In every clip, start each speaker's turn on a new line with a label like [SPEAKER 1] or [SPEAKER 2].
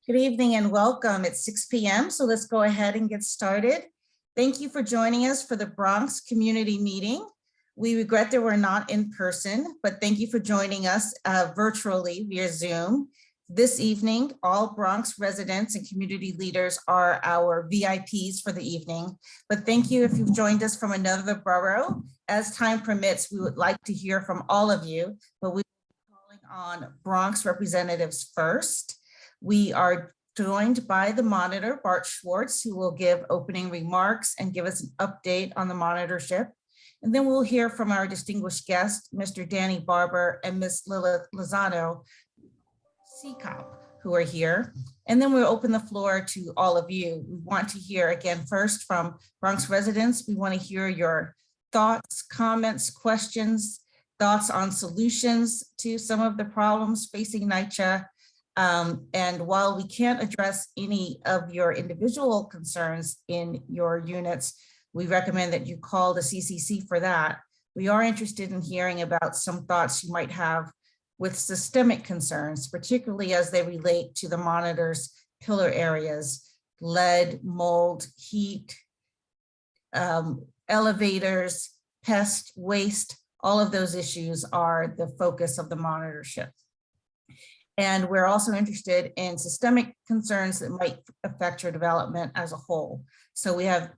[SPEAKER 1] Good evening and welcome. It's 6 p.m. So let's go ahead and get started. Thank you for joining us for the Bronx community meeting. We regret that we're not in person, but thank you for joining us virtually via Zoom. This evening, all Bronx residents and community leaders are our VIPs for the evening. But thank you if you've joined us from another borough. As time permits, we would like to hear from all of you, but we will be calling on Bronx representatives first. We are joined by the monitor, Bart Schwartz, who will give opening remarks and give us an update on the monitorship. And then we'll hear from our distinguished guest, Mr. Danny Barber and Ms. Lilith Lozano, CCOP, who are here. And then we'll open the floor to all of you. We want to hear again first from Bronx residents. We want to hear your thoughts, comments, questions, thoughts on solutions to some of the problems facing NYCHA. And while we can't address any of your individual concerns in your units, we recommend that you call the CCC for that. We are interested in hearing about some thoughts you might have with systemic concerns, particularly as they relate to the monitor's pillar areas: lead, mold, heat, elevators, pest, waste. All of those issues are the focus of the monitorship. And we're also interested in systemic concerns that might affect your development as a whole. So we have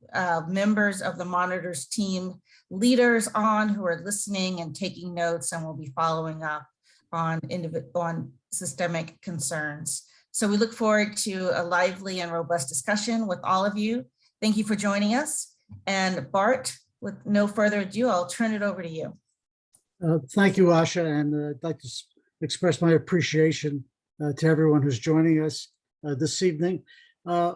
[SPEAKER 1] members of the monitors team leaders on who are listening and taking notes, and we'll be following up on systemic concerns. So we look forward to a lively and robust discussion with all of you. Thank you for joining us. And Bart, with no further ado, I'll turn it over to you.
[SPEAKER 2] Thank you, Asha, and I'd like to express my appreciation to everyone who's joining us this evening. My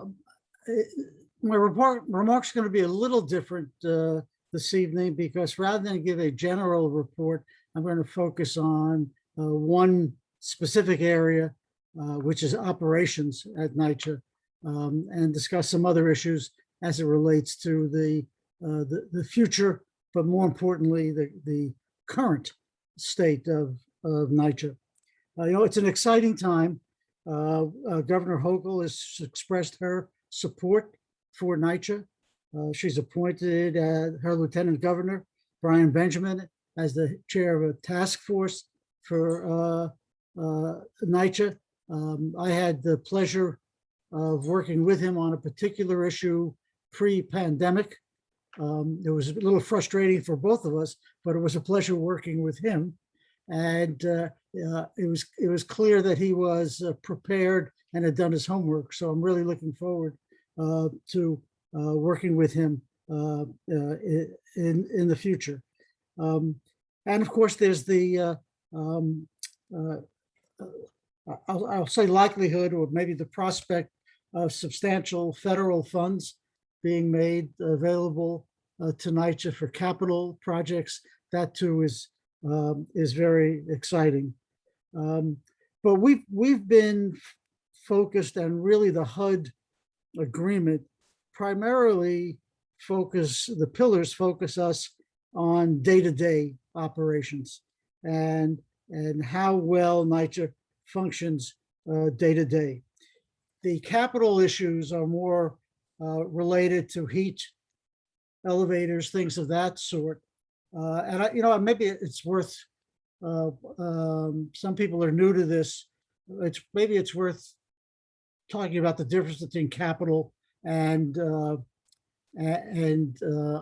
[SPEAKER 2] remarks are going to be a little different this evening, because rather than give a general report, I'm going to focus on one specific area, which is operations at NYCHA, and discuss some other issues as it relates to the future, but more importantly, the current state of NYCHA. It's an exciting time. Governor Hochul has expressed her support for NYCHA. She's appointed her lieutenant governor, Brian Benjamin, as the chair of a task force for NYCHA. I had the pleasure of working with him on a particular issue pre-pandemic. It was a little frustrating for both of us, but it was a pleasure working with him. And it was clear that he was prepared and had done his homework. So I'm really looking forward to working with him in the future. And of course, there's the I'll say likelihood, or maybe the prospect of substantial federal funds being made available to NYCHA for capital projects. That too is very exciting. But we've been focused, and really the HUD agreement primarily the pillars focus us on day-to-day operations and how well NYCHA functions day-to-day. The capital issues are more related to heat, elevators, things of that sort. And maybe it's worth, some people are new to this. Maybe it's worth talking about the difference between capital and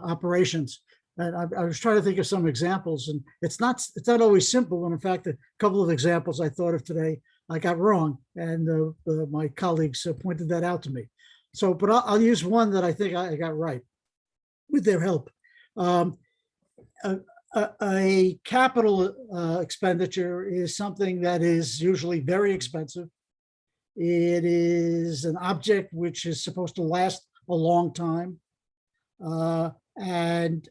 [SPEAKER 2] operations. And I was trying to think of some examples, and it's not always simple. And in fact, a couple of examples I thought of today, I got wrong, and my colleagues pointed that out to me. So, but I'll use one that I think I got right with their help. A capital expenditure is something that is usually very expensive. It is an object which is supposed to last a long time, and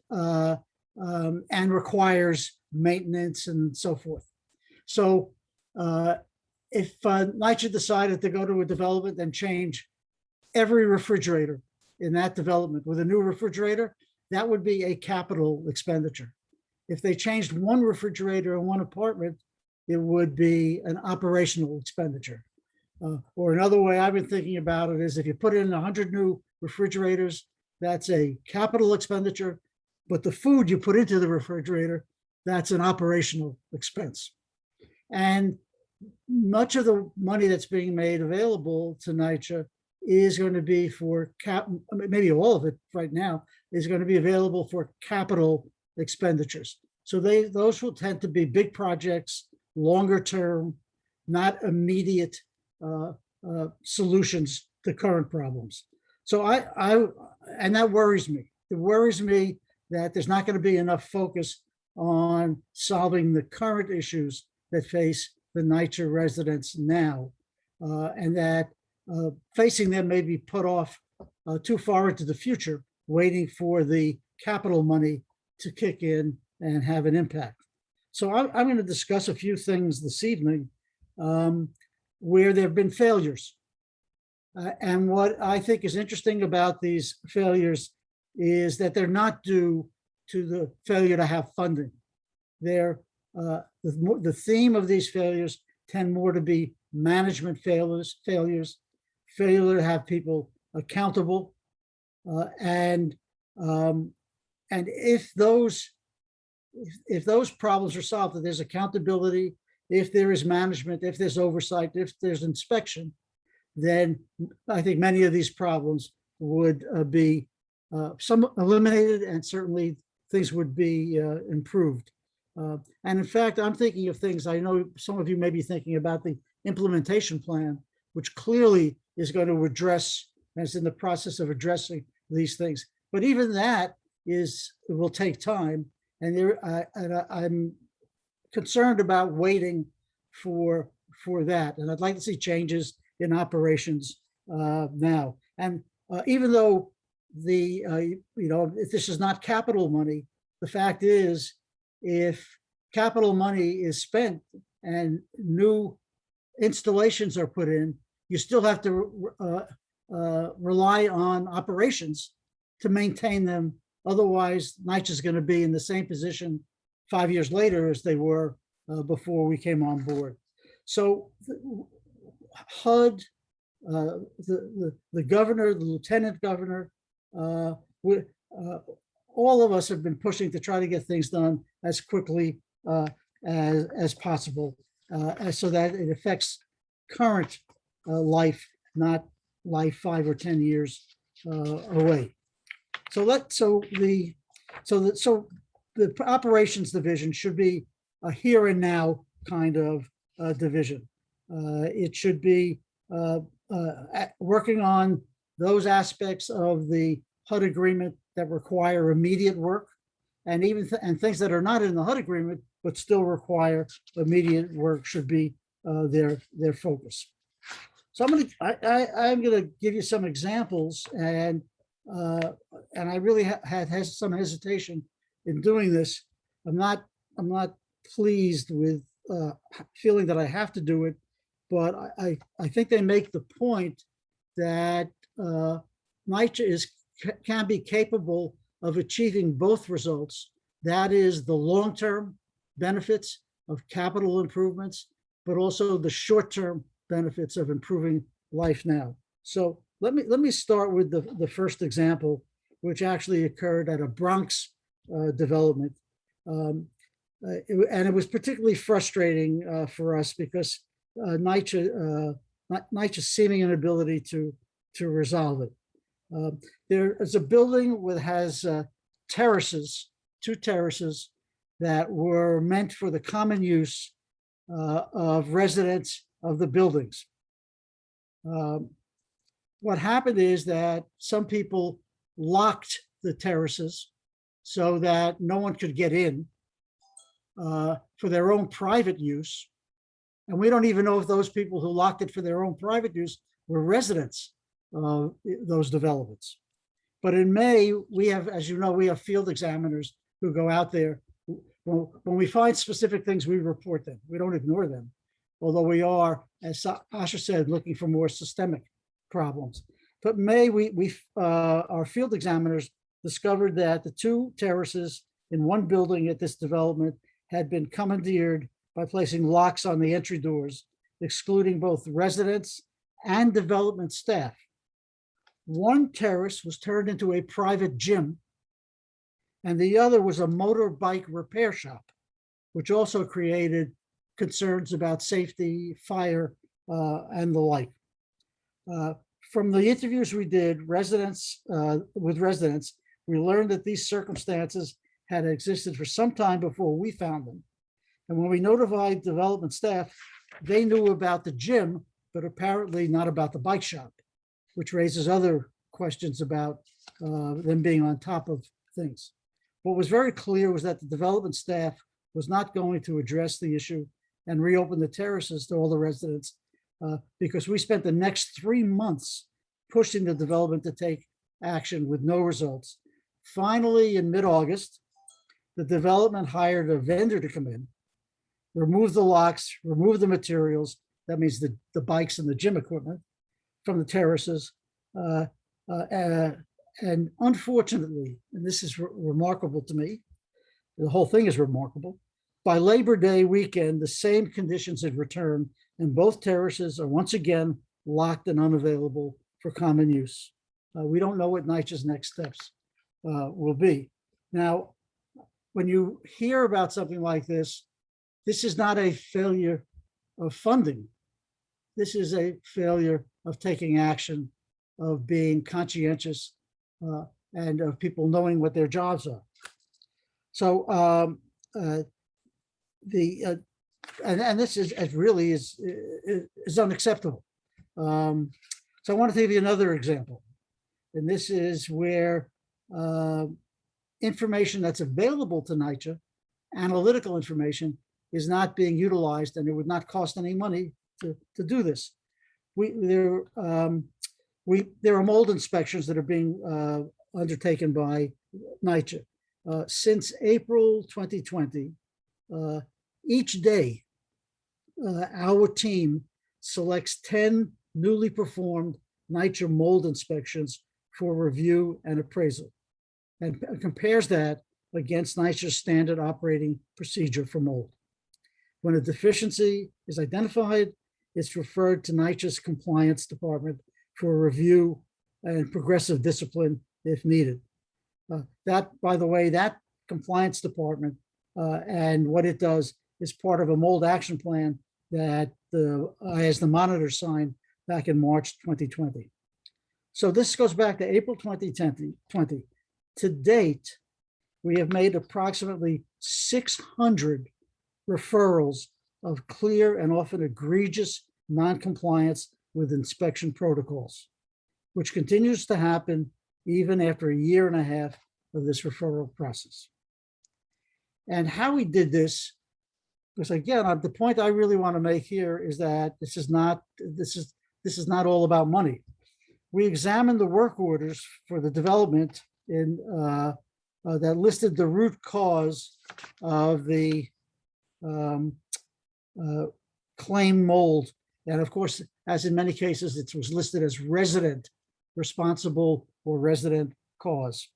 [SPEAKER 2] requires maintenance and so forth. So if NYCHA decided to go to a development and change every refrigerator in that development with a new refrigerator, that would be a capital expenditure. If they changed one refrigerator in one apartment, it would be an operational expenditure. Or another way I've been thinking about it is if you put in 100 new refrigerators, that's a capital expenditure, but the food you put into the refrigerator, that's an operational expense. And much of the money that's being made available to NYCHA is going to be for maybe all of it right now is going to be available for capital expenditures. So those will tend to be big projects, longer term, not immediate solutions to current problems. So and that worries me. It worries me that there's not going to be enough focus on solving the current issues that face the NYCHA residents now, and that facing them may be put off too far into the future, waiting for the capital money to kick in and have an impact. So I'm going to discuss a few things this evening where there have been failures. And what I think is interesting about these failures is that they're not due to the failure to have funding. They're the theme of these failures tend more to be management failure to have people accountable, and if those problems are solved, if there's accountability, if there is management, if there's oversight, if there's inspection, then I think many of these problems would be some eliminated, and certainly things would be improved. And in fact, I'm thinking of things, I know some of you may be thinking about the implementation plan, which clearly is going to address, and is in the process of addressing these things. But even that will take time. And I'm concerned about waiting for that. And I'd like to see changes in operations now. And even though if this is not capital money, the fact is, if capital money is spent and new installations are put in, you still have to rely on operations to maintain them. Otherwise, NYCHA is going to be in the same position 5 years later as they were before we came on board. So HUD, the governor, the lieutenant governor, all of us have been pushing to try to get things done as quickly as possible, so that it affects current life, not life 5 or 10 years away. So the operations division should be a here and now kind of division. It should be working on those aspects of the HUD agreement that require immediate work, and even and things that are not in the HUD agreement but still require immediate work should be their focus. So I'm going to give you some examples, and I really had some hesitation in doing this. I'm not pleased with feeling that I have to do it, but I think they make the point that NYCHA can be capable of achieving both results. That is the long-term benefits of capital improvements, but also the short-term benefits of improving life now. So let me start with the first example, which actually occurred at a Bronx development. And it was particularly frustrating for us because NYCHA's seeming inability to resolve it. There is a building that has terraces, 2 terraces that were meant for the common use of residents of the buildings. What happened is that some people locked the terraces so that no one could get in for their own private use. And we don't even know if those people who locked it for their own private use were residents of those developments. But in May, we have, as you know, we have field examiners who go out there. When we find specific things, we report them. We don't ignore them, although we are, as Asha said, looking for more systemic problems. But May, our field examiners discovered that the 2 terraces in one building at this development had been commandeered by placing locks on the entry doors, excluding both residents and development staff. One terrace was turned into a private gym, and the other was a motorbike repair shop, which also created concerns about safety, fire, and the like. From the interviews we did with residents, we learned that these circumstances had existed for some time before we found them. And when we notified development staff, they knew about the gym, but apparently not about the bike shop, which raises other questions about them being on top of things. What was very clear was that the development staff was not going to address the issue and reopen the terraces to all the residents because we spent the next 3 months pushing the development to take action with no results. Finally, in mid-August, the development hired a vendor to come in, remove the locks, remove the materials, that means the bikes and the gym equipment from the terraces. And unfortunately, and this is remarkable to me, the whole thing is remarkable, by Labor Day weekend, the same conditions had returned and both terraces are once again locked and unavailable for common use. We don't know what NYCHA's next steps will be. Now, when you hear about something like this is not a failure of funding. This is a failure of taking action, of being conscientious, and of people knowing what their jobs are. So and this is really is unacceptable. So I want to give you another example, and this is where information that's available to NYCHA, analytical information, is not being utilized, and it would not cost any money to do this. There are mold inspections that are being undertaken by NYCHA. Since April 2020, each day, our team selects 10 newly performed NYCHA mold inspections for review and appraisal, and compares that against NYCHA's standard operating procedure for mold. When a deficiency is identified, it's referred to NYCHA's compliance department for review and progressive discipline if needed. That, by the way, that compliance department and what it does is part of a mold action plan that I, as the monitor, signed back in March 2020. So this goes back to April 2020. To date, we have made approximately 600 referrals of clear and often egregious non-compliance with inspection protocols, which continues to happen even after a year and a half of this referral process. And how we did this, because again, the point I really want to make here is that this is not all about money. We examined the work orders for the development in that listed the root cause of the claim mold. And of course, as in many cases, it was listed as resident responsible or resident cause.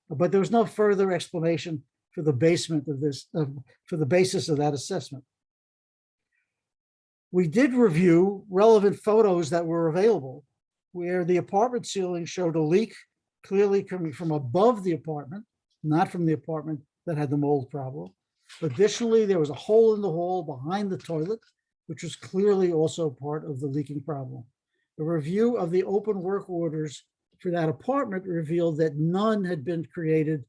[SPEAKER 2] But there was no further explanation for the basement of this, for the basis of that assessment. We did review relevant photos that were available where the apartment ceiling showed a leak clearly coming from above the apartment, not from the apartment that had the mold problem. Additionally, there was a hole in the wall behind the toilet, which was clearly also part of the leaking problem. The review of the open work orders for that apartment revealed that none had been created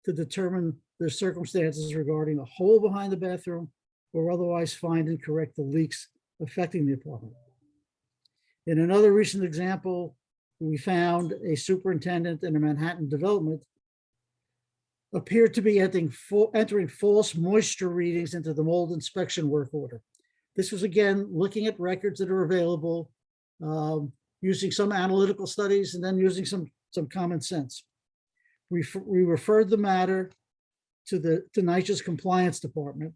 [SPEAKER 2] to determine the circumstances regarding a hole behind the bathroom or otherwise find and correct the leaks affecting the apartment. In another recent example, we found a superintendent in a Manhattan development appeared to be entering false moisture readings into the mold inspection work order. This was, again, looking at records that are available, using some analytical studies and then using some common sense. We referred the matter to NYCHA's compliance department,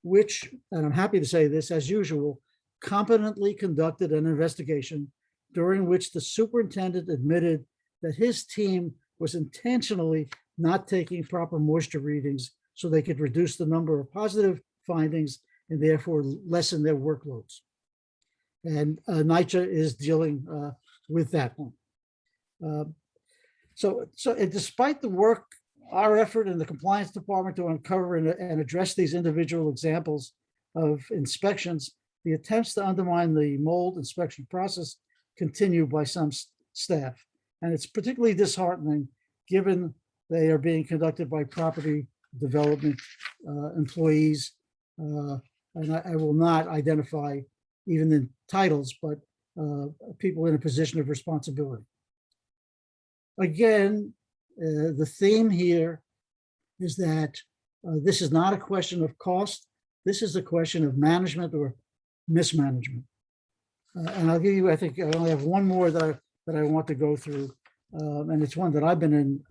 [SPEAKER 2] which, and I'm happy to say this, as usual, competently conducted an investigation during which the superintendent admitted that his team was intentionally not taking proper moisture readings so they could reduce the number of positive findings and therefore lessen their workloads. And NYCHA is dealing with that one. So despite the work, our effort in the compliance department to uncover and address these individual examples of inspections, the attempts to undermine the mold inspection process continue by some staff. And it's particularly disheartening given they are being conducted by property development employees. And I will not identify even in titles, but people in a position of responsibility. Again, the theme here is that this is not a question of cost. This is a question of management or mismanagement. And I'll give you, I think I only have one more that I want to go through. And it's one that I've been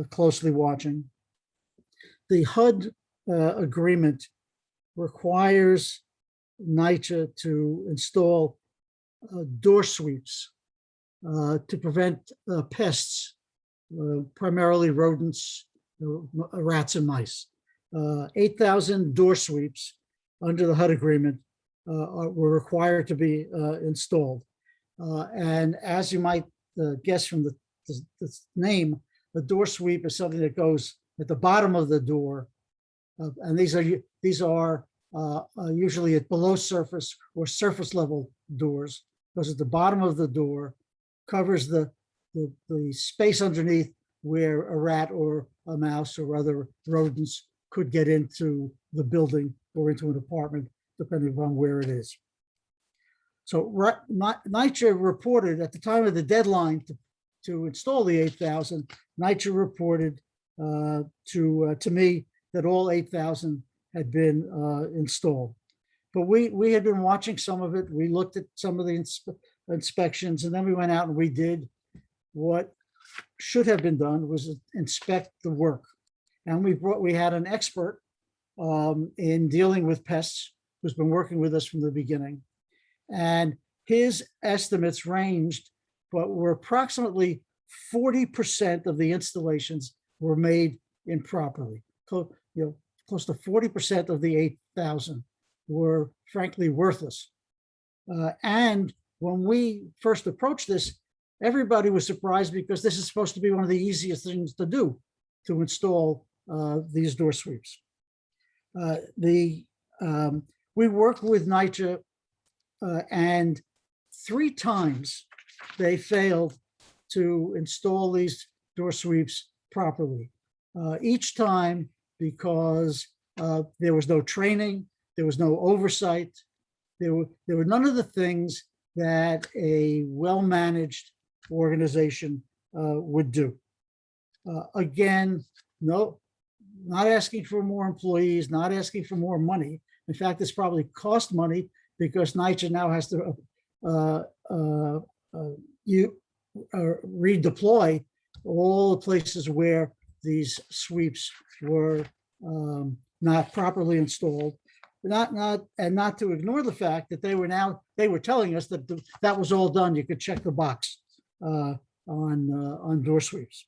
[SPEAKER 2] closely watching. The HUD agreement requires NYCHA to install door sweeps to prevent pests, primarily rodents, rats and mice. 8,000 door sweeps under the HUD agreement were required to be installed. And as you might guess from the name, the door sweep is something that goes at the bottom of the door. And these are usually at below surface or surface level doors. Goes at the bottom of the door, covers the space underneath where a rat or a mouse or other rodents could get into the building or into an apartment, depending upon where it is. So NYCHA reported at the time of the deadline to install the 8,000, NYCHA reported to me that all 8,000 had been installed. But we had been watching some of it. We looked at some of the inspections, and then we went out and we did what should have been done, was inspect the work. And we had an expert in dealing with pests who's been working with us from the beginning. And his estimates ranged, but were approximately 40% of the installations were made improperly. Close to 40% of the 8,000 were frankly worthless. And when we first approached this, everybody was surprised because this is supposed to be one of the easiest things to do, to install these door sweeps. We worked with NYCHA and 3 times they failed to install these door sweeps properly. Each time because there was no training, there was no oversight, there were none of the things that a well-managed organization would do. Again, no, not asking for more employees, not asking for more money. In fact, it's probably cost money because NYCHA now has to redeploy all the places where these sweeps were not properly installed. Not to ignore the fact that they were telling us that that was all done. You could check the box on door sweeps.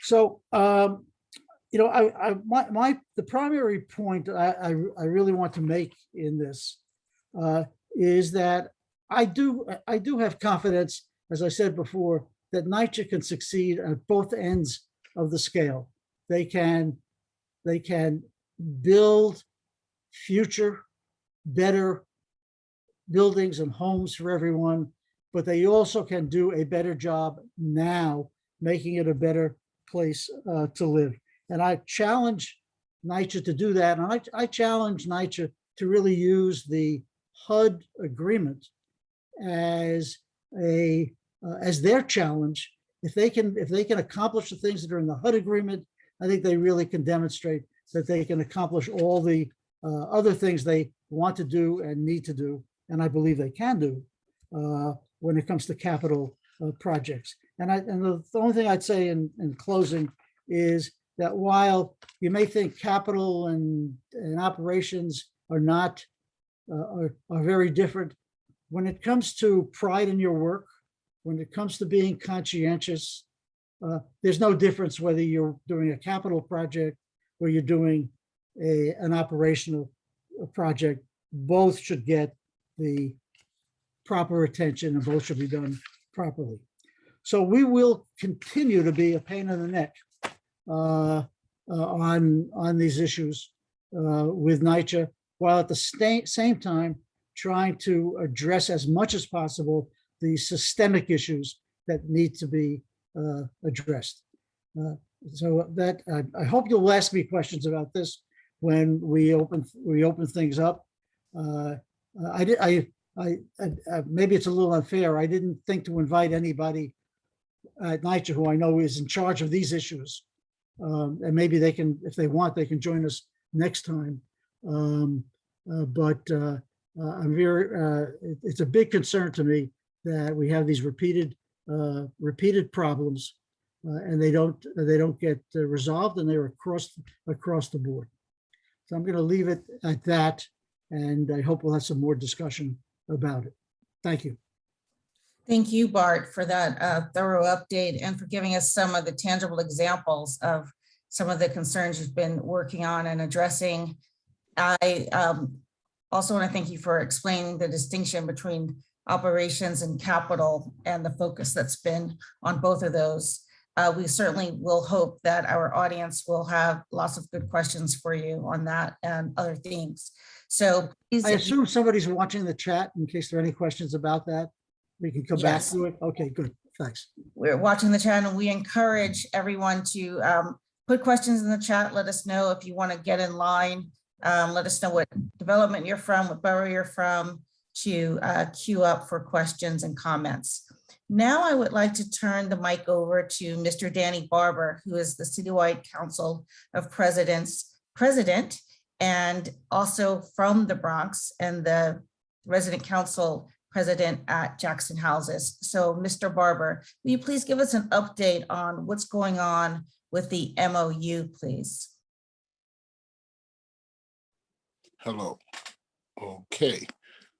[SPEAKER 2] So the primary point I really want to make in this is that I do have confidence, as I said before, that NYCHA can succeed at both ends of the scale. They can build future better buildings and homes for everyone, but they also can do a better job now, making it a better place to live. And I challenge NYCHA to do that. And I challenge NYCHA to really use the HUD agreement as their challenge. If they can accomplish the things that are in the HUD agreement, I think they really can demonstrate that they can accomplish all the other things they want to do and need to do, and I believe they can do when it comes to capital projects. And the only thing I'd say in closing is that while you may think capital and operations are not are very different, when it comes to pride in your work, when it comes to being conscientious, there's no difference whether you're doing a capital project or you're doing an operational project. Both should get the proper attention, and both should be done properly. So we will continue to be a pain in the neck on these issues with NYCHA, while at the same time trying to address as much as possible the systemic issues that need to be addressed. So that I hope you'll ask me questions about this when we open things up. Maybe it's a little unfair. I didn't think to invite anybody at NYCHA who I know is in charge of these issues. And maybe they can, if they want, they can join us next time. I'm very, it's a big concern to me that we have these repeated problems and they don't get resolved, and they're across the board. So I'm going to leave it at that, and I hope we'll have some more discussion about it. Thank you.
[SPEAKER 1] Thank you, Bart, for that thorough update and for giving us some of the tangible examples of some of the concerns you've been working on and addressing. I also want to thank you for explaining the distinction between operations and capital and the focus that's been on both of those. We certainly will hope that our audience will have lots of good questions for you on that and other themes. So please,
[SPEAKER 2] I assume somebody's watching the chat in case there are any questions about that. We can come back to it. Okay, good. Thanks.
[SPEAKER 1] We're watching the chat, and we encourage everyone to put questions in the chat. Let us know if you want to get in line. Let us know what development you're from, what borough you're from, to queue up for questions and comments. Now I would like to turn the mic over to Mr. Danny Barber, who is the Citywide Council of President, and also from the Bronx, and the resident council president at Jackson Houses. So Mr. Barber, will you please give us an update on what's going on with the MOU, please?
[SPEAKER 3] Hello. Okay.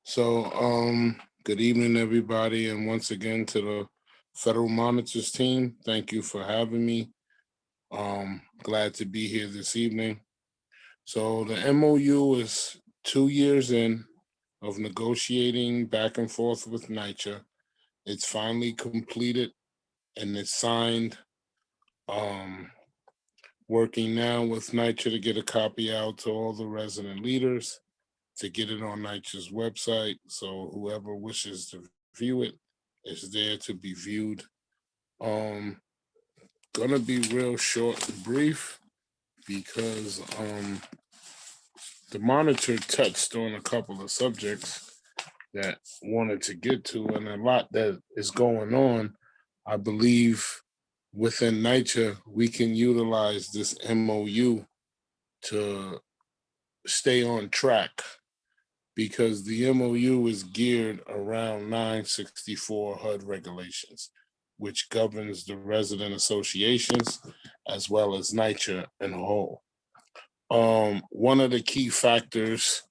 [SPEAKER 3] So good evening, everybody. And once again to the Federal Monitors team, thank you for having me. Glad to be here this evening. So the MOU is 2 years in of negotiating back and forth with NYCHA. It's finally completed and it's signed. Working now with NYCHA to get a copy out to all the resident leaders, to get it on NYCHA's website, so whoever wishes to view it is there to be viewed. Gonna be real short and brief because the monitor touched on a couple of subjects that wanted to get to, and a lot that is going on. I believe within NYCHA, we can utilize this MOU to stay on track, because the MOU is geared around 964 HUD regulations, which governs the resident associations as well as NYCHA in a whole. One of the key factors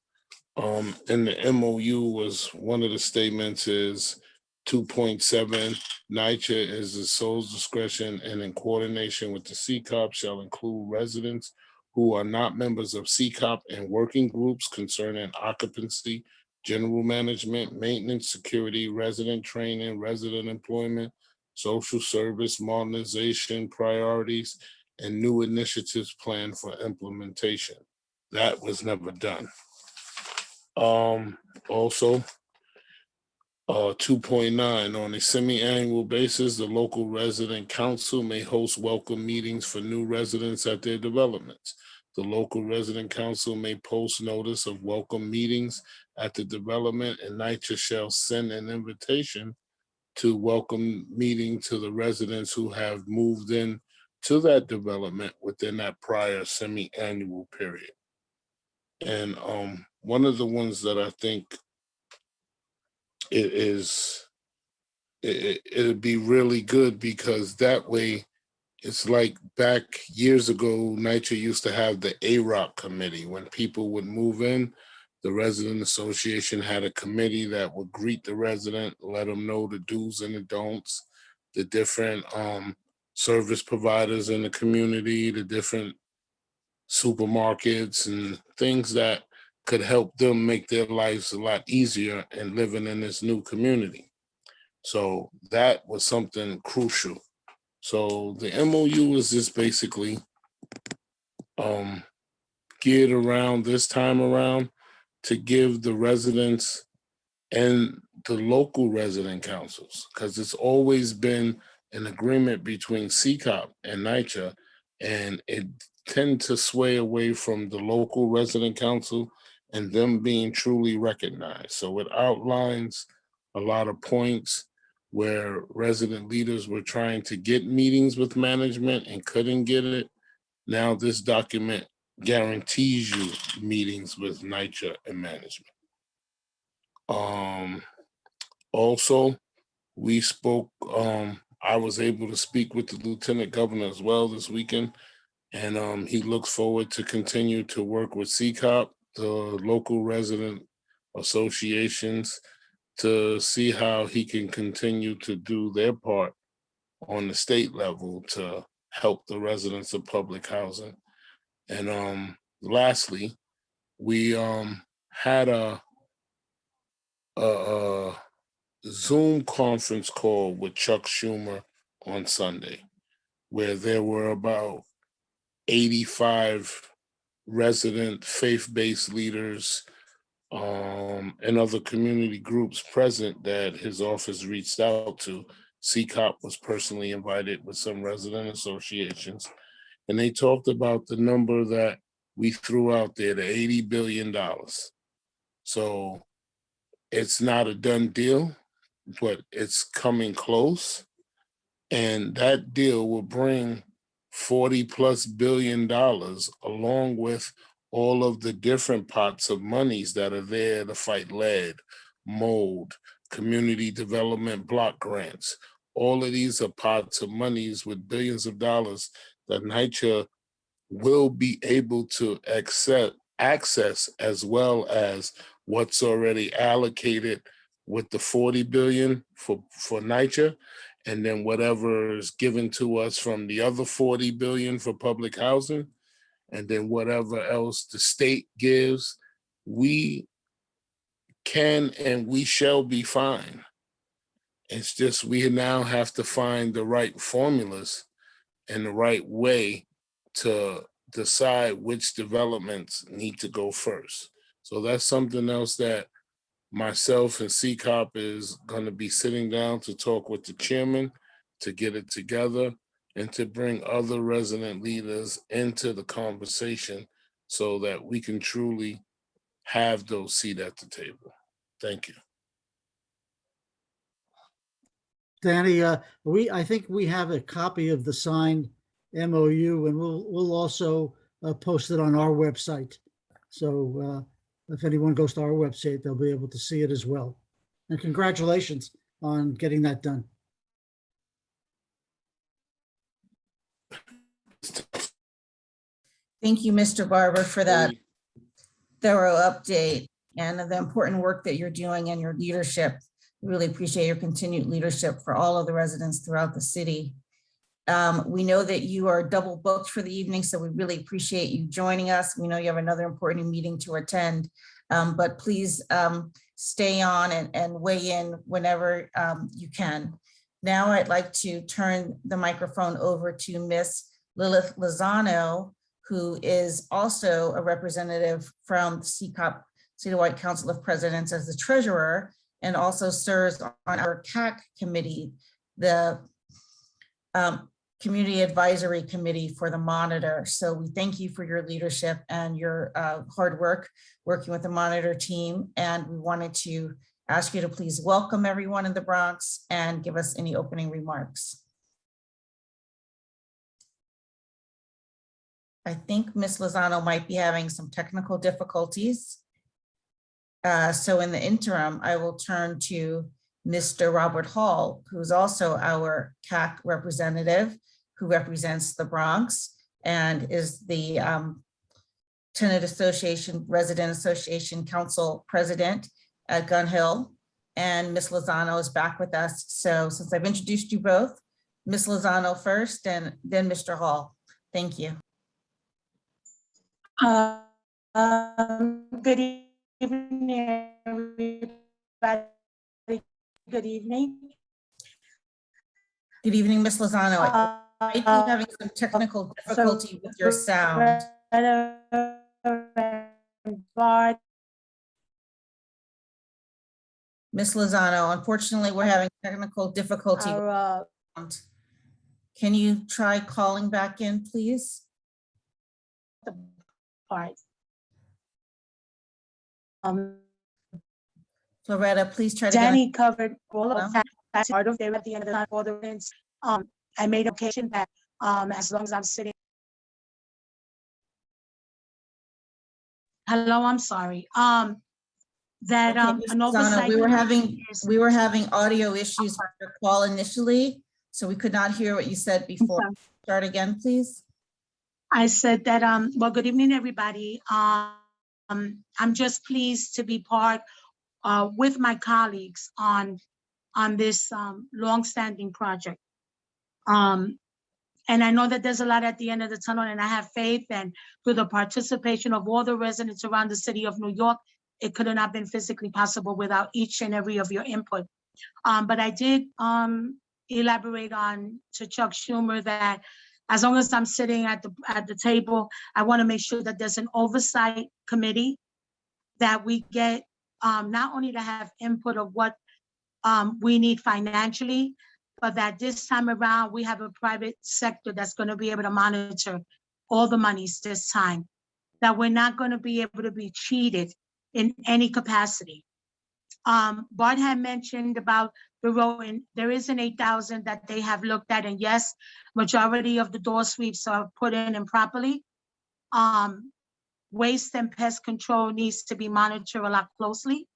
[SPEAKER 3] in the MOU was, one of the statements is 2.7, NYCHA is the sole discretion and in coordination with the CCOP shall include residents who are not members of CCOP and working groups concerning occupancy, general management, maintenance, security, resident training, resident employment, social service, modernization priorities, and new initiatives planned for implementation. That was never done. Also, 2.9, on a semi-annual basis, the local resident council may host welcome meetings for new residents at their developments. The local resident council may post notice of welcome meetings at the development, and NYCHA shall send an invitation to welcome meeting to the residents who have moved in to that development within that prior semi-annual period. And one of the ones that I think it'd be really good, because that way it's like back years ago, NYCHA used to have the AROC committee. When people would move in, the resident association had a committee that would greet the resident, let them know the do's and the don'ts, the different service providers in the community, the different supermarkets and things that could help them make their lives a lot easier in living in this new community. So that was something crucial. So the MOU is just basically geared around this time around to give the residents and the local resident councils, because it's always been an agreement between CCOP and NYCHA, and it tend to sway away from the local resident council and them being truly recognized. So it outlines a lot of points where resident leaders were trying to get meetings with management and couldn't get it. Now this document guarantees you meetings with NYCHA and management. Also, we spoke, I was able to speak with the Lieutenant Governor as well this weekend, and he looks forward to continue to work with CCOP, the local resident associations, to see how he can continue to do their part on the state level to help the residents of public housing. And lastly, we had a Zoom conference call with Chuck Schumer on Sunday, where there were about 85 resident faith-based leaders and other community groups present that his office reached out to. CCOP was personally invited with some resident associations, and they talked about the number that we threw out there, the $80 billion. So it's not a done deal, but it's coming close. And that deal will bring $40+ billion along with all of the different pots of monies that are there to fight lead, mold, community development block grants. All of these are pots of monies with billions of dollars that NYCHA will be able to access, as well as what's already allocated with the 40 billion for NYCHA, and then whatever is given to us from the other 40 billion for public housing, and then whatever else the state gives, we can and we shall be fine. It's just we now have to find the right formulas and the right way to decide which developments need to go first. So that's something else that myself and CCOP is going to be sitting down to talk with the chairman to get it together and to bring other resident leaders into the conversation so that we can truly have those seats at the table. Thank you.
[SPEAKER 2] Danny, I think we have a copy of the signed MOU, and we'll also post it on our website. So if anyone goes to our website, they'll be able to see it as well. And congratulations on getting that done.
[SPEAKER 1] Thank you, Mr. Barber, for that thorough update and the important work that you're doing and your leadership. We really appreciate your continued leadership for all of the residents throughout the city. We know that you are double booked for the evening, so we really appreciate you joining us. We know you have another important meeting to attend, but please stay on and weigh in whenever you can. Now I'd like to turn the microphone over to Miss Lilith Lozano, who is also a representative from the CCOP Citywide Council of Presidents as the treasurer, and also serves on our CAC committee, the Community Advisory Committee for the Monitor. So we thank you for your leadership and your hard work working with the Monitor team. And we wanted to ask you to please welcome everyone in the Bronx and give us any opening remarks. I think Ms. Lozano might be having some technical difficulties. So in the interim, I will turn to Mr. Robert Hall, who's also our CAC representative, who represents the Bronx and is the Tenant Association, Resident Association Council President at Gun Hill. And Ms. Lozano is back with us. So since I've introduced you both, Ms. Lozano first and then Mr. Hall. Thank you.
[SPEAKER 4] Good evening, everybody. Good evening.
[SPEAKER 1] Good evening, Ms. Lozano. I might be having some technical difficulty with your sound.
[SPEAKER 4] Bart,
[SPEAKER 1] Ms. Lozano, unfortunately, we're having technical difficulty.
[SPEAKER 4] our,
[SPEAKER 1] Can you try calling back in, please?
[SPEAKER 4] part.
[SPEAKER 1] Loretta, please try to get.
[SPEAKER 4] Danny covered all of
[SPEAKER 1] Hello?
[SPEAKER 4] that. That's part of it at the end of the night for the events. I made a occasion that, as long as I'm sitting. Hello, I'm sorry. That,
[SPEAKER 1] Okay, Ms.
[SPEAKER 4] an
[SPEAKER 1] Lozano,
[SPEAKER 4] oversight.
[SPEAKER 1] we were having audio issues with your call initially, so we could not hear what you said before.
[SPEAKER 4] sorry.
[SPEAKER 1] Start again, please.
[SPEAKER 4] I said that, well, good evening, everybody. I'm just pleased to be part, with my colleagues on this, longstanding project. And I know that there's a lot at the end of the tunnel, and I have faith, and through the participation of all the residents around the city of New York, it could have not been physically possible without each and every of your input. But I did elaborate on to Chuck Schumer that as long as I'm sitting at the table, I want to make sure that there's an oversight committee, that we get not only to have input of what we need financially, but that this time around we have a private sector that's going to be able to monitor all the monies this time, that we're not going to be able to be cheated in any capacity. Bart had mentioned about the road, and there is an 8,000 that they have looked at, and yes, majority of the door sweeps are put in improperly. Waste and pest control needs to be monitored a lot closely,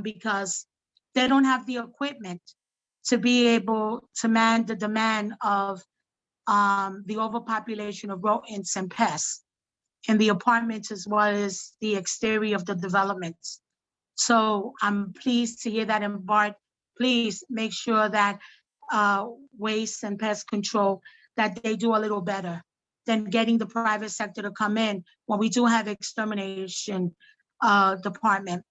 [SPEAKER 4] because they don't have the equipment to be able to man the demand of the overpopulation of rodents and pests in the apartments as well as the exterior of the developments. So I'm pleased to hear that. And Bart, please make sure that waste and pest control, that they do a little better than getting the private sector to come in when we do have extermination department,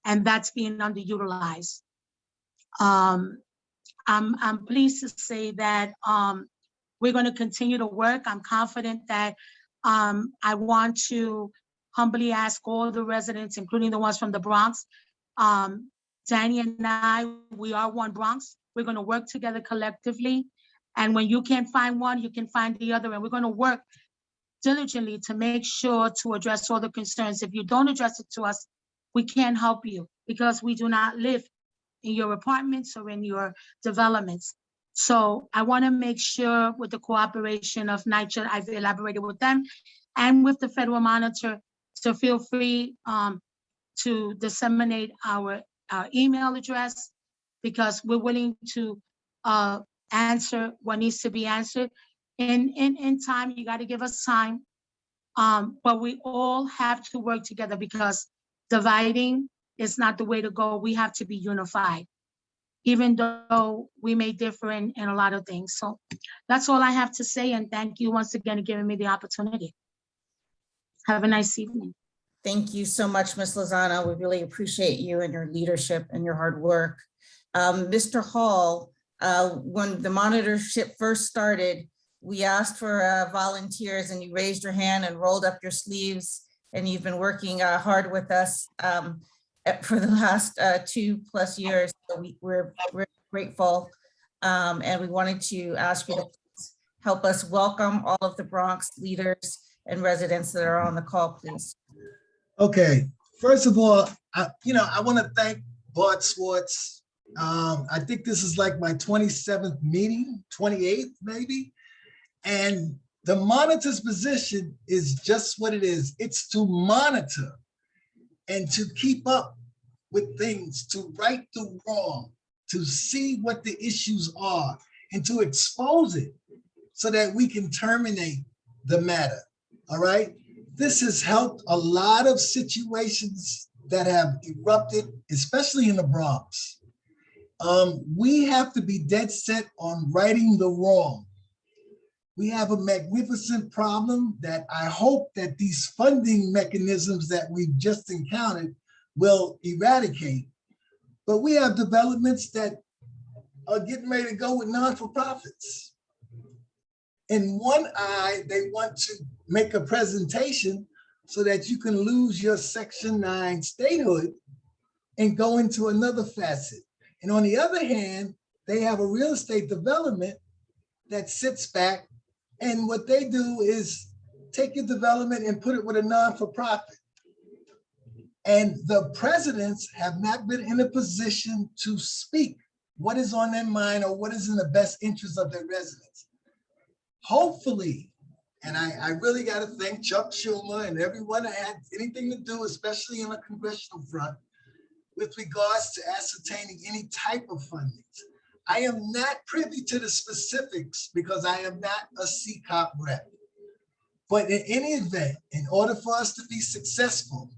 [SPEAKER 4] and that's being underutilized. I'm pleased to say that we're going to continue to work. I'm confident that I want to humbly ask all the residents, including the ones from the Bronx. Danny and I, we are one Bronx. We're going to work together collectively. And when you can't find one, you can find the other. And we're going to work diligently to make sure to address all the concerns. If you don't address it to us, we can't help you because we do not live in your apartments or in your developments. So I want to make sure with the cooperation of NYCHA, I've elaborated with them and with the federal monitor to feel free to disseminate our email address, because we're willing to answer what needs to be answered in time. You got to give us time, but we all have to work together, because dividing is not the way to go. We have to be unified, even though we may differ in a lot of things. So that's all I have to say. And thank you once again for giving me the opportunity. Have a nice evening.
[SPEAKER 1] Thank you so much, Ms. Lozano. We really appreciate you and your leadership and your hard work. Mr. Hall, when the monitorship first started, we asked for volunteers, and you raised your hand and rolled up your sleeves, and you've been working hard with us for the last 2+ years. So we're grateful, and we wanted to ask you to help us welcome all of the Bronx leaders and residents that are on the call, please.
[SPEAKER 5] Okay, first of all, I want to thank Bart Swartz. I think this is like my 27th meeting, 28th maybe. And the monitor's position is just what it is. It's to monitor and to keep up with things, to right the wrong, to see what the issues are, and to expose it so that we can terminate the matter, all right? This has helped a lot of situations that have erupted, especially in the Bronx. We have to be dead set on righting the wrong. We have a magnificent problem that I hope that these funding mechanisms that we've just encountered will eradicate. But we have developments that are getting ready to go with non-for-profits. In one eye, they want to make a presentation so that you can lose your Section 9 statehood and go into another facet. And on the other hand, they have a real estate development that sits back, and what they do is take your development and put it with a non-for-profit. And the presidents have not been in a position to speak what is on their mind or what is in the best interest of their residents. Hopefully, and I really got to thank Chuck Schumer and everyone that had anything to do, especially in the congressional front, with regards to ascertaining any type of fundings. I am not privy to the specifics because I am not a CCOP rep. But in any event, in order for us to be successful,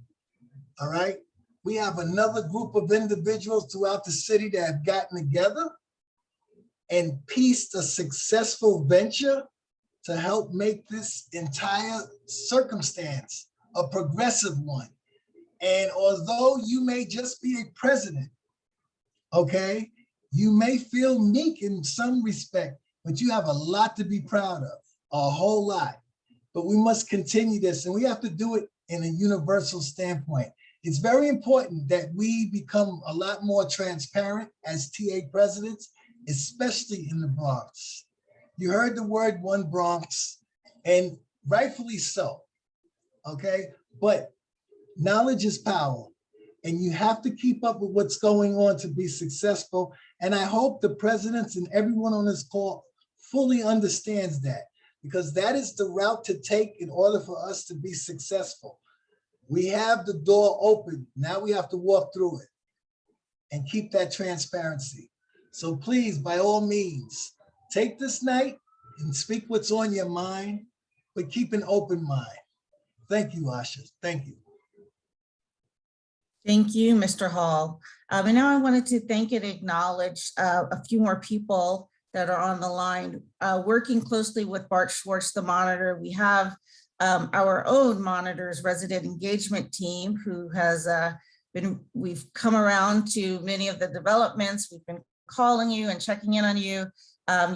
[SPEAKER 5] all right, we have another group of individuals throughout the city that have gotten together and pieced a successful venture to help make this entire circumstance a progressive one. And although you may just be a president, okay, you may feel meek in some respect, but you have a lot to be proud of, a whole lot. But we must continue this, and we have to do it in a universal standpoint. It's very important that we become a lot more transparent as TA presidents, especially in the Bronx. You heard the word One Bronx, and rightfully so, okay? But knowledge is power, and you have to keep up with what's going on to be successful. And I hope the presidents and everyone on this call fully understands that, because that is the route to take in order for us to be successful. We have the door open. Now we have to walk through it and keep that transparency. So please, by all means, take this night and speak what's on your mind, but keep an open mind. Thank you, Asha. Thank you.
[SPEAKER 1] Thank you, Mr. Hall. And now I wanted to thank and acknowledge a few more people that are on the line. Working closely with Bart Schwartz, the monitor, we have our own monitors resident engagement team who has we've come around to many of the developments. We've been calling you and checking in on you.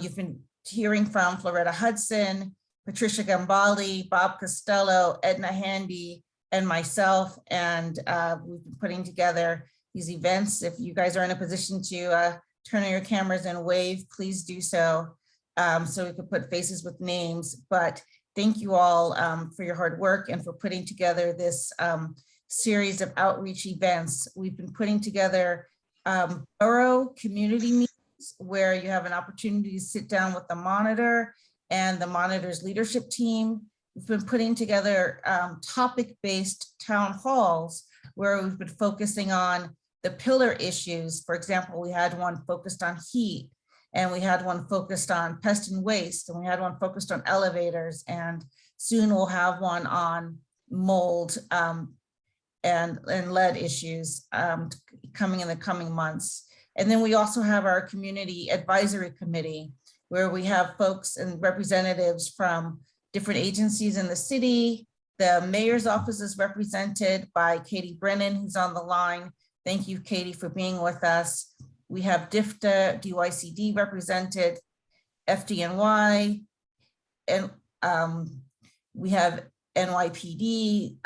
[SPEAKER 1] You've been hearing from Floretta Hudson, Patricia Gambale, Bob Costello, Edna Handy, and myself. And we've been putting together these events. If you guys are in a position to turn on your cameras and wave, please do so, so we could put faces with names. But thank you all for your hard work and for putting together this series of outreach events. We've been putting together borough community meetings where you have an opportunity to sit down with the monitor and the monitor's leadership team. We've been putting together topic-based town halls where we've been focusing on the pillar issues. For example, we had one focused on heat, and we had one focused on pest and waste, and we had one focused on elevators, and soon we'll have one on mold and lead issues coming in the coming months. And then we also have our community advisory committee, where we have folks and representatives from different agencies in the city. The mayor's office is represented by Katie Brennan, who's on the line. Thank you, Katie, for being with us. We have DIFTA, DYCD represented, FDNY, and we have NYPD.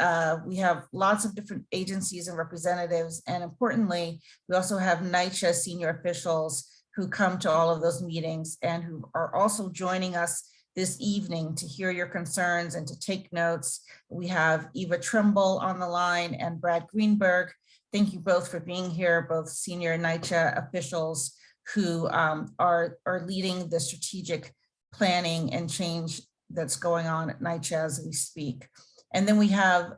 [SPEAKER 1] We have lots of different agencies and representatives. And importantly, we also have NYCHA senior officials who come to all of those meetings and who are also joining us this evening to hear your concerns and to take notes. We have Eva Trimble on the line and Brad Greenberg. Thank you both for being here, both senior NYCHA officials who are leading the strategic planning and change that's going on at NYCHA as we speak. And then we have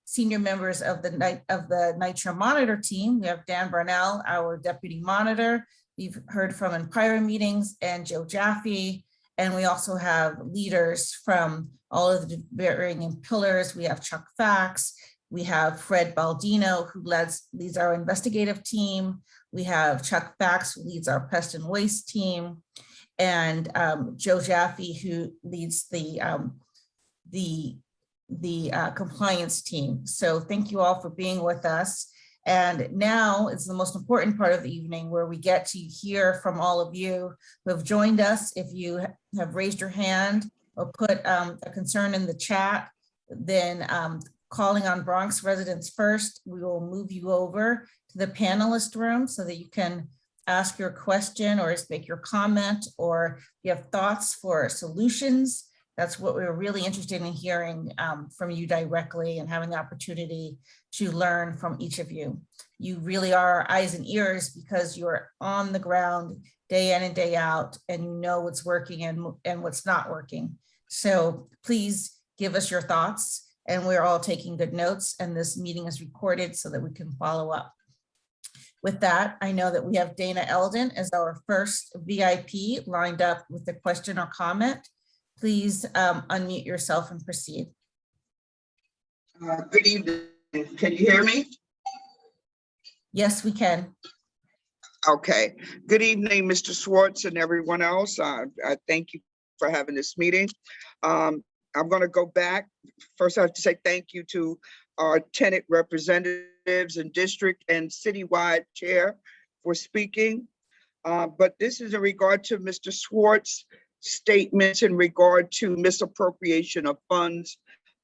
[SPEAKER 1] senior members of the NYCHA monitor team. We have Dan Burnell, our deputy monitor. We've heard from Empire meetings and Joe Jaffe. And we also have leaders from all of the varying pillars. We have Chuck Fax. We have Fred Baldino, who leads our investigative team. We have Chuck Fax, who leads our pest and waste team. and Joe Jaffe, who leads the compliance team. So thank you all for being with us. And now it's the most important part of the evening, where we get to hear from all of you who have joined us. If you have raised your hand or put a concern in the chat, then calling on Bronx residents first, we will move you over to the panelist room so that you can ask your question or make your comment, or if you have thoughts for solutions. That's what we're really interested in hearing from you directly, and having the opportunity to learn from each of you. You really are our eyes and ears, because you're on the ground day in and day out, and you know what's working and what's not working. So please give us your thoughts, and we're all taking good notes, and this meeting is recorded so that we can follow up. With that, I know that we have Dana Eldon as our first VIP lined up with a question or comment. Please unmute yourself and proceed.
[SPEAKER 6] Good evening. Can you hear me?
[SPEAKER 1] Yes, we can.
[SPEAKER 6] Okay. Good evening, Mr. Schwartz and everyone else. I thank you for having this meeting. I'm going to go back. First, I have to say thank you to our tenant representatives and district and citywide chair for speaking. But this is in regard to Mr. Schwartz' statements in regard to misappropriation of funds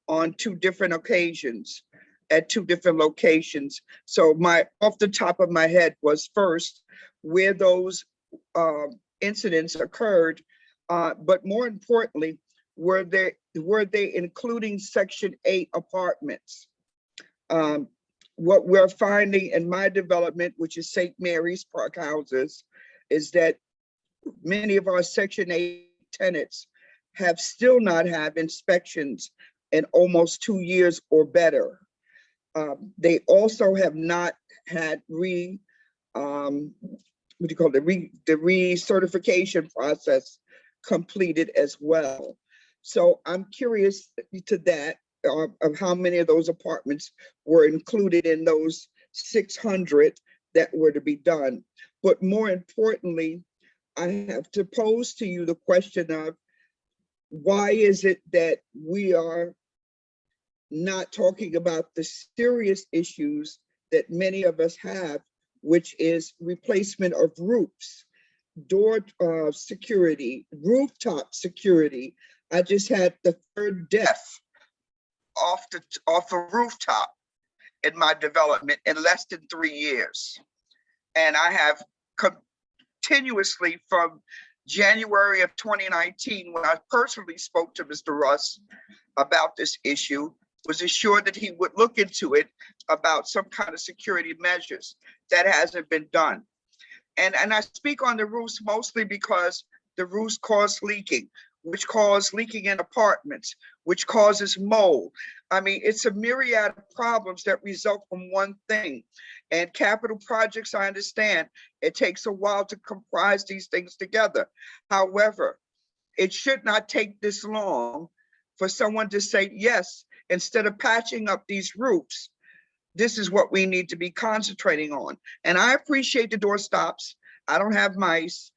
[SPEAKER 6] on 2 different occasions at 2 different locations. So off the top of my head was, first, where those incidents occurred, but more importantly, were they including Section 8 apartments? What we're finding in my development, which is St. Mary's Park Houses, is that many of our Section 8 tenants have still not had inspections in almost 2 years or better. They also have not had the recertification process completed as well. So I'm curious to that, of how many of those apartments were included in those 600 that were to be done. But more importantly, I have to pose to you the question of, why is it that we are not talking about the serious issues that many of us have, which is replacement of roofs, door security, rooftop security. I just had the 3rd death off the rooftop in my development in less than 3 years. And I have continuously, from January of 2019, when I personally spoke to Mr. Russ about this issue, was assured that he would look into it about some kind of security measures. That hasn't been done. And I speak on the roofs mostly because the roofs cause leaking, which cause leaking in apartments, which causes mold. I mean, it's a myriad of problems that result from one thing. And capital projects, I understand, it takes a while to comprise these things together. However, it should not take this long for someone to say, yes, instead of patching up these roofs, this is what we need to be concentrating on. And I appreciate the door stops. I don't have mice.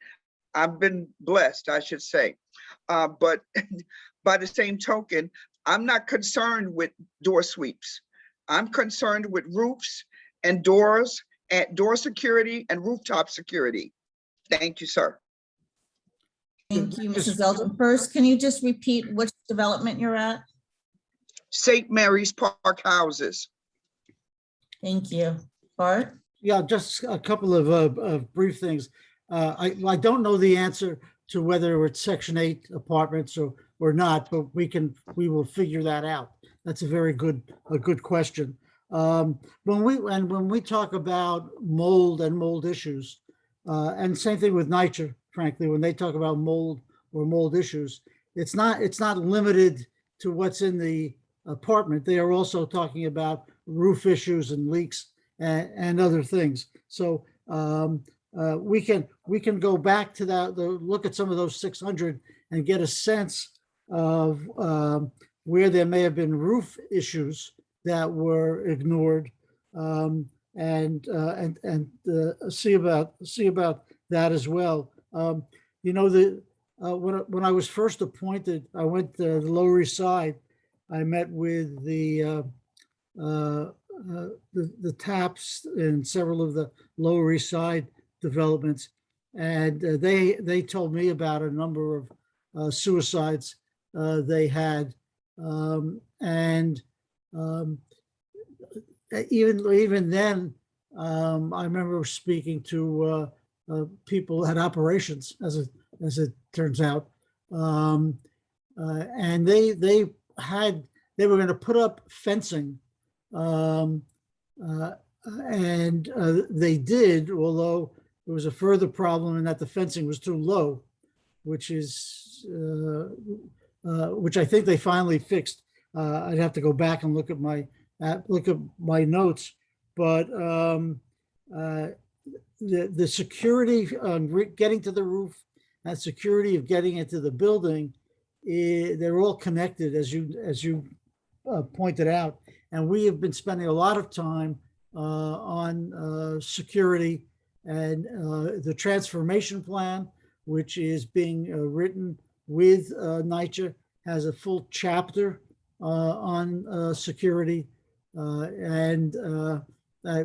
[SPEAKER 6] I've been blessed, I should say. But by the same token, I'm not concerned with door sweeps. I'm concerned with roofs and doors, and door security and rooftop security. Thank you, sir.
[SPEAKER 1] Thank you, Mrs. Eldon. First, can you just repeat which development you're at?
[SPEAKER 6] St. Mary's Park Houses.
[SPEAKER 1] Thank you. Bart?
[SPEAKER 2] Yeah, just a couple of brief things. I don't know the answer to whether it's Section 8 apartments or not, but we will figure that out. That's a very good question. When we talk about mold and mold issues, and same thing with NYCHA, frankly, when they talk about mold or mold issues, it's not limited to what's in the apartment. They are also talking about roof issues and leaks and other things. So we can go back to that, look at some of those 600 and get a sense of where there may have been roof issues that were ignored, and see about that as well. You know, when I was first appointed, I went to the Lower East Side. I met with the TAPs in several of the Lower East Side developments, and they told me about a number of suicides they had, and even then, I remember speaking to people at operations, as it turns out, and they were going to put up fencing, um, uh, and they did, although there was a further problem in that the fencing was too low, which I think they finally fixed. I'd have to go back and look at my notes, but the security on getting to the roof and security of getting into the building, they're all connected, as you pointed out. And we have been spending a lot of time on security, and the transformation plan, which is being written with NYCHA, has a full chapter on security. And I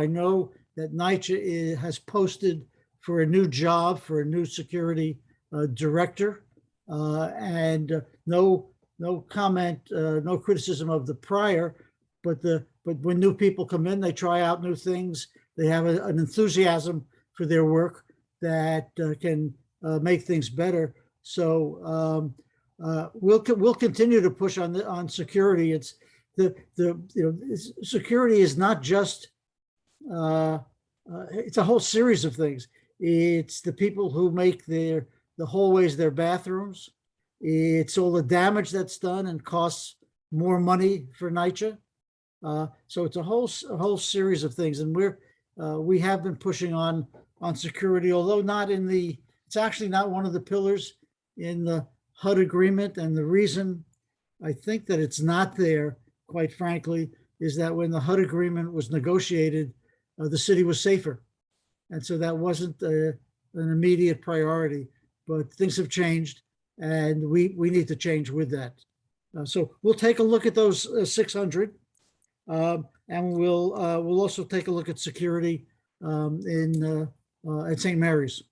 [SPEAKER 2] know that NYCHA has posted for a new job, for a new security director, and no comment, no criticism of the prior, but when new people come in, they try out new things. They have an enthusiasm for their work that can make things better. So we'll continue to push on security. It's security is not just it's a whole series of things. It's the people who make the hallways their bathrooms. It's all the damage that's done and costs more money for NYCHA. So it's a whole series of things, and we have been pushing on security, although it's actually not one of the pillars in the HUD agreement. And the reason I think that it's not there, quite frankly, is that when the HUD agreement was negotiated, the city was safer. And so that wasn't an immediate priority, but things have changed, and we need to change with that. So we'll take a look at those 600, and we'll also take a look at security at St. Mary's.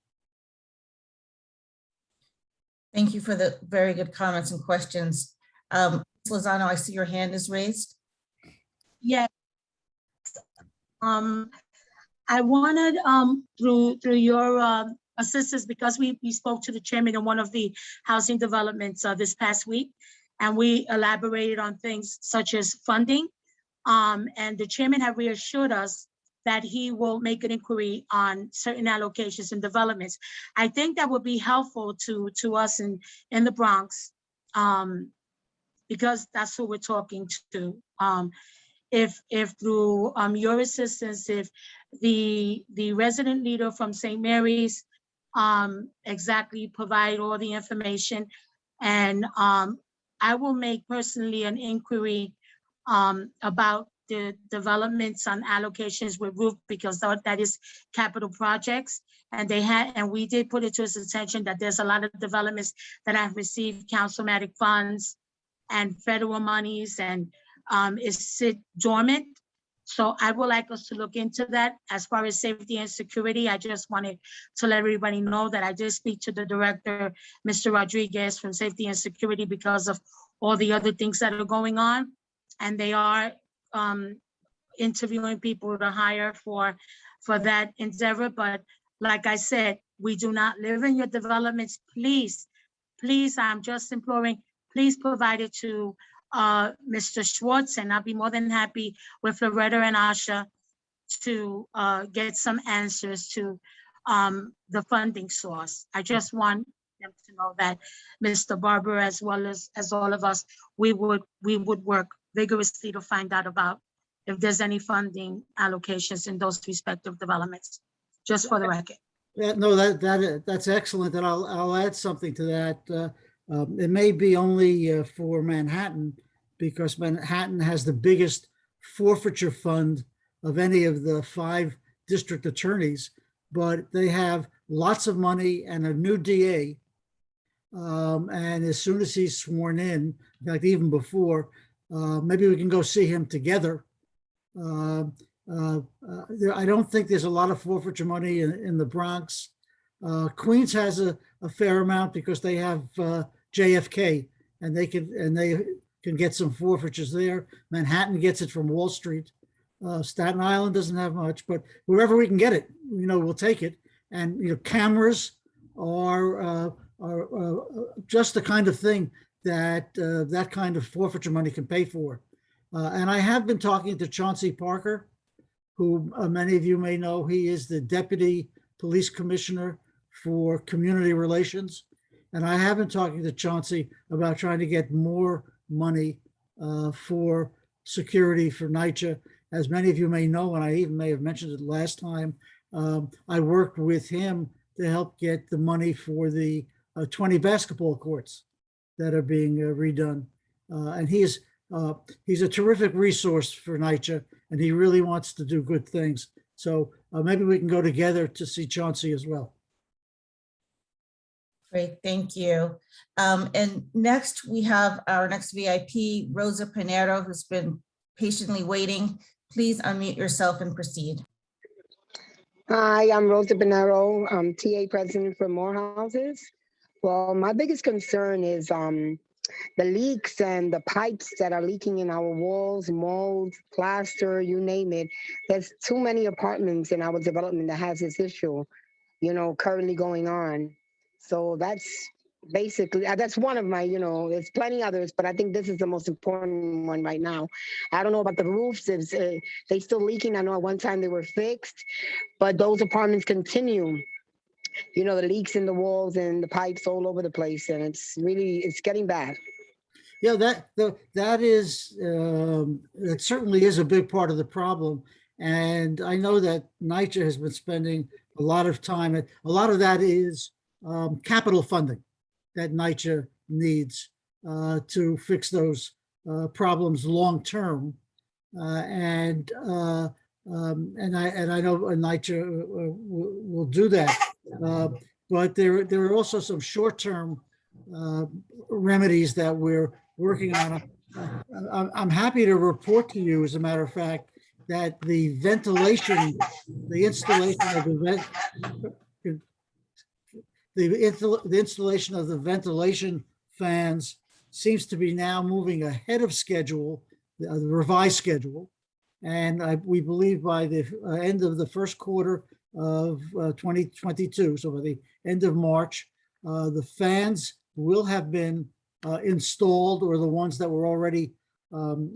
[SPEAKER 1] Thank you for the very good comments and questions. Ms. Lozano, I see your hand is raised.
[SPEAKER 4] Yes. I wanted, through your assistance, because we spoke to the chairman in one of the housing developments this past week, and we elaborated on things such as funding. And the chairman had reassured us that he will make an inquiry on certain allocations and developments. I think that would be helpful to us in the Bronx, because that's who we're talking to. If through your assistance, if the resident leader from St. Mary's exactly provide all the information, and I will make personally an inquiry about the developments on allocations with roof, because that is capital projects, and we did put it to his attention that there's a lot of developments that have received councilmatic funds and federal monies, and is sit dormant. So I would like us to look into that. As far as safety and security, I just wanted to let everybody know that I did speak to the director, Mr. Rodriguez, from Safety and Security, because of all the other things that are going on. And they are interviewing people to hire for that endeavor. But like I said, we do not live in your developments. Please, I'm just imploring, please provide it to Mr. Schwartz, and I'll be more than happy with Loretta and Asha to get some answers to the funding source. I just want them to know that Mr. Barber, as well as all of us, we would work vigorously to find out about if there's any funding allocations in those respective developments, just for the record.
[SPEAKER 2] Yeah, no, that's excellent, and I'll add something to that. It may be only for Manhattan, because Manhattan has the biggest forfeiture fund of any of the 5 district attorneys, but they have lots of money and a new DA. And as soon as he's sworn in fact, even before, maybe we can go see him together. I don't think there's a lot of forfeiture money in the Bronx. Queens has a fair amount because they have JFK, and they can get some forfeitures there. Manhattan gets it from Wall Street. Staten Island doesn't have much, but wherever we can get it, we'll take it. And cameras are just the kind of thing that that kind of forfeiture money can pay for. And I have been talking to Chauncey Parker, who many of you may know. He is the Deputy Police Commissioner for Community Relations. And I have been talking to Chauncey about trying to get more money for security for NYCHA. As many of you may know, and I even may have mentioned it last time, I worked with him to help get the money for the 20 basketball courts that are being redone. And he's a terrific resource for NYCHA, and he really wants to do good things. So maybe we can go together to see Chauncey as well.
[SPEAKER 1] Great, thank you. And next we have our next VIP, Rosa Pinero, who's been patiently waiting. Please unmute yourself and proceed.
[SPEAKER 7] Hi, I'm Rosa Pinero, TA president for Morehouses. Well, my biggest concern is the leaks and the pipes that are leaking in our walls, molds, plaster, you name it. There's too many apartments in our development that has this issue, currently going on. So that's basically, that's one of my, there's plenty others, but I think this is the most important one right now. I don't know about the roofs, if they still leaking. I know at one time they were fixed, but those apartments continue. The leaks in the walls and the pipes all over the place, and it's getting bad.
[SPEAKER 2] Yeah, that is, it certainly is a big part of the problem. And I know that NYCHA has been spending a lot of time, a lot of that is capital funding that NYCHA needs to fix those problems long term. And I know NYCHA will do that. But there are also some short-term remedies that we're working on. I'm happy to report to you, as a matter of fact, that the installation of the ventilation fans seems to be now moving ahead of schedule, the revised schedule. And we believe by the end of the first quarter of 2022, so by the end of March, the fans will have been installed, or the ones that were already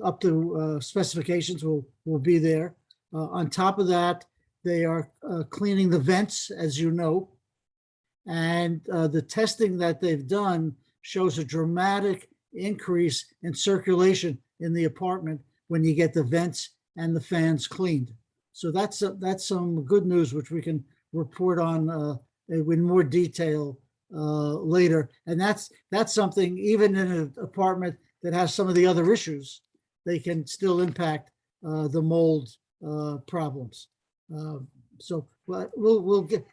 [SPEAKER 2] up to specifications will be there. On top of that, they are cleaning the vents, as you know, and the testing that they've done shows a dramatic increase in circulation in the apartment when you get the vents and the fans cleaned. So that's some good news, which we can report on in more detail later. And that's something, even in an apartment that has some of the other issues, they can still impact the mold problems. So we'll get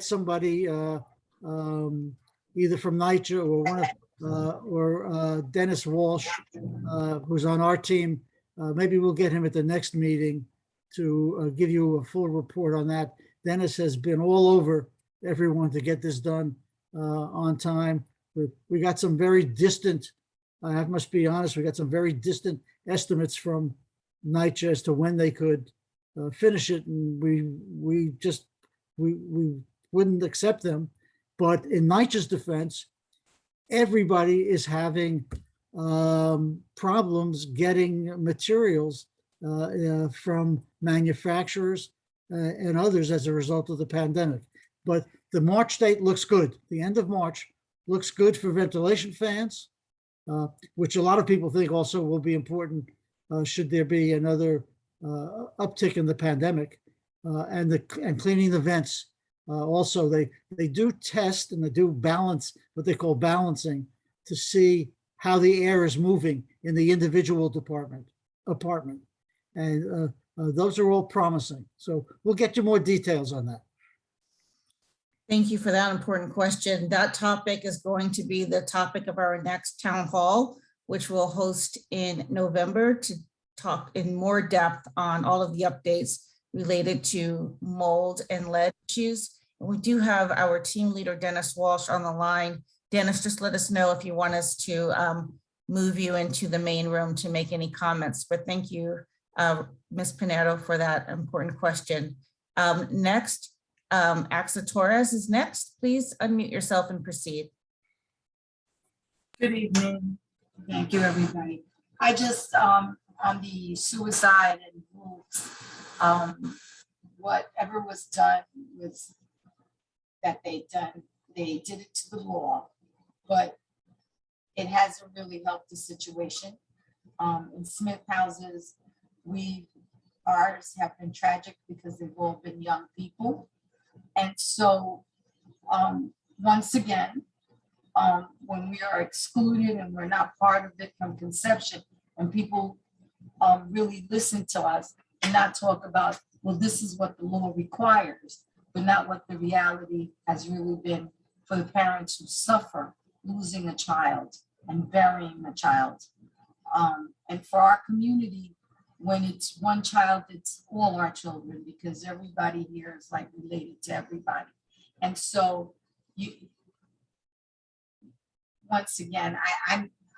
[SPEAKER 2] somebody either from NYCHA or one of or Dennis Walsh, who's on our team. Maybe we'll get him at the next meeting to give you a full report on that. Dennis has been all over everyone to get this done on time. We got some very distant, I must be honest, we got some very distant estimates from NYCHA as to when they could finish it, and we wouldn't accept them. But in NYCHA's defense, everybody is having problems getting materials from manufacturers and others as a result of the pandemic. But the March date looks good. The end of March looks good for ventilation fans, which a lot of people think also will be important should there be another uptick in the pandemic, and cleaning the vents. Also, they do test and they do balance, what they call balancing, to see how the air is moving in the individual apartment. And those are all promising. So we'll get you more details on that.
[SPEAKER 1] Thank you for that important question. That topic is going to be the topic of our next town hall, which we'll host in November to talk in more depth on all of the updates related to mold and lead issues. And we do have our team leader, Dennis Walsh, on the line. Dennis, just let us know if you want us to move you into the main room to make any comments. But thank you, Ms. Pinero, for that important question. Next, Axa Torres is next. Please unmute yourself and proceed.
[SPEAKER 8] Good evening. Thank you, everybody. I just, on the suicide and groups, whatever was done was that they did it to the law, but it hasn't really helped the situation. In Smith houses, ours have been tragic because they've all been young people. And so, once again, when we are excluded and we're not part of it from conception, and people really listen to us and not talk about, well, this is what the law requires, but not what the reality has really been for the parents who suffer losing a child and burying a child. And for our community, when it's one child, it's all our children, because everybody here is like related to everybody. And so once again,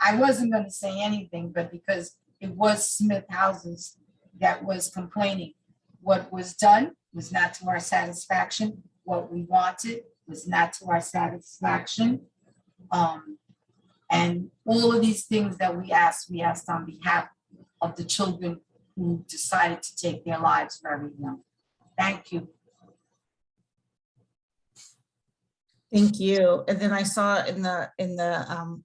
[SPEAKER 8] I wasn't going to say anything, but because it was Smith houses that was complaining. What was done was not to our satisfaction. What we wanted was not to our satisfaction. And all of these things that we asked on behalf of the children who decided to take their lives very young. Thank you.
[SPEAKER 1] Thank you. And then I saw in the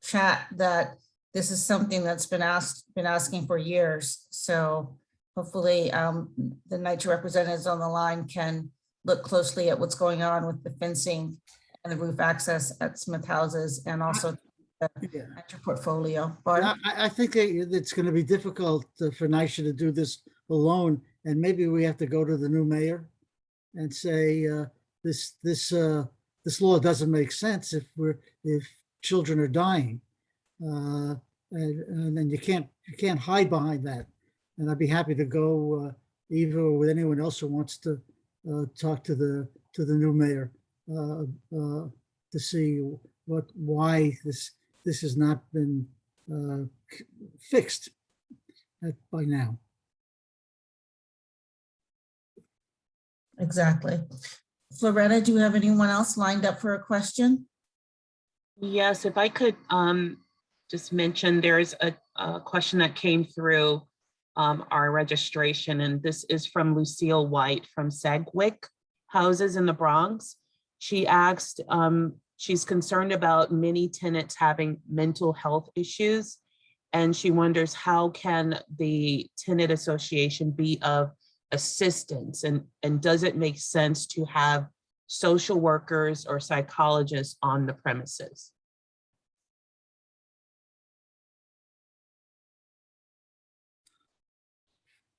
[SPEAKER 1] chat that this is something that's been asking for years. So hopefully the NYCHA representatives on the line can look closely at what's going on with the fencing and the roof access at Smith houses, and also the NYCHA portfolio. But
[SPEAKER 2] I think it's going to be difficult for NYCHA to do this alone, and maybe we have to go to the new mayor and say this law doesn't make sense if children are dying, and then you can't hide behind that. And I'd be happy to go either with anyone else who wants to talk to the new mayor to see why this has not been fixed by now.
[SPEAKER 1] exactly. Floretta, do you have anyone else lined up for a question?
[SPEAKER 9] Yes, if I could just mention, there's a question that came through our registration, and this is from Lucille White from Sedgwick Houses in the Bronx. She asked, she's concerned about many tenants having mental health issues, and she wonders how can the tenant association be of assistance, and does it make sense to have social workers or psychologists on the premises?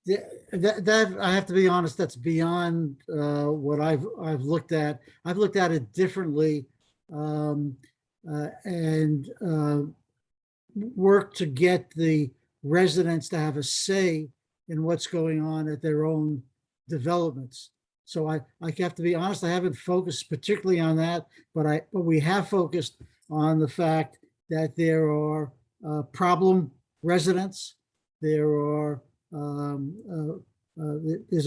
[SPEAKER 2] That I have to be honest, that's beyond what I've looked at. I've looked at it differently, and worked to get the residents to have a say in what's going on at their own developments. So I have to be honest, I haven't focused particularly on that, but we have focused on the fact that there are problem residents. There's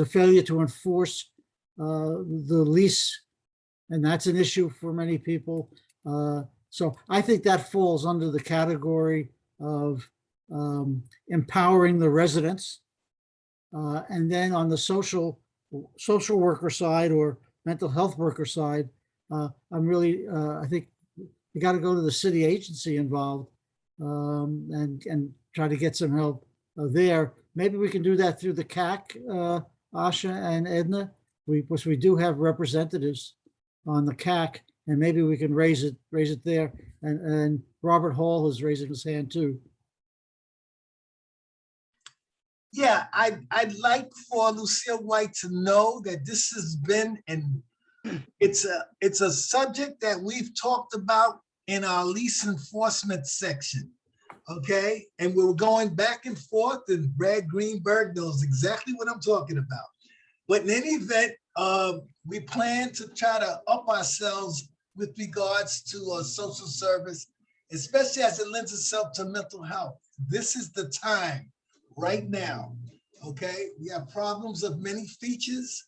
[SPEAKER 2] a failure to enforce the lease, and that's an issue for many people. So I think that falls under the category of empowering the residents. And then on the social worker side or mental health worker side, I'm really, I think you got to go to the city agency involved and try to get some help there. Maybe we can do that through the CAC, Asha and Edna. Because we do have representatives on the CAC, and maybe we can raise it there. And Robert Hall is raising his hand too.
[SPEAKER 5] Yeah, I'd like for Lucille White to know that this has been It's a subject that we've talked about in our lease enforcement section. Okay, and we're going back and forth, and Brad Greenberg knows exactly what I'm talking about. But in any event, we plan to try to up ourselves with regards to social service, especially as it lends itself to mental health. This is the time right now. Okay, we have problems of many features.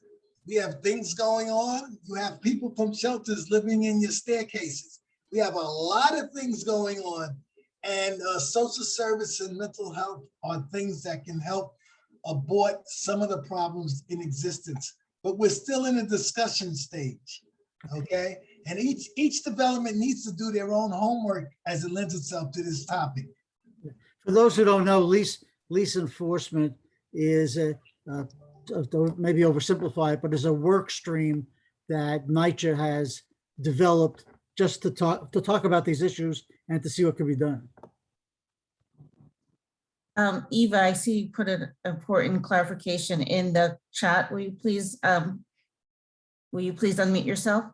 [SPEAKER 5] We have things going on. You have people from shelters living in your staircases. We have a lot of things going on. And social service and mental health are things that can help abort some of the problems in existence. But we're still in a discussion stage, okay? And each development needs to do their own homework as it lends itself to this topic.
[SPEAKER 2] For those who don't know, lease enforcement is maybe oversimplify it, but is a work stream that NYCHA has developed just to talk about these issues and to see what can be done.
[SPEAKER 1] Eva, I see you put an important clarification in the chat. Will you please unmute yourself?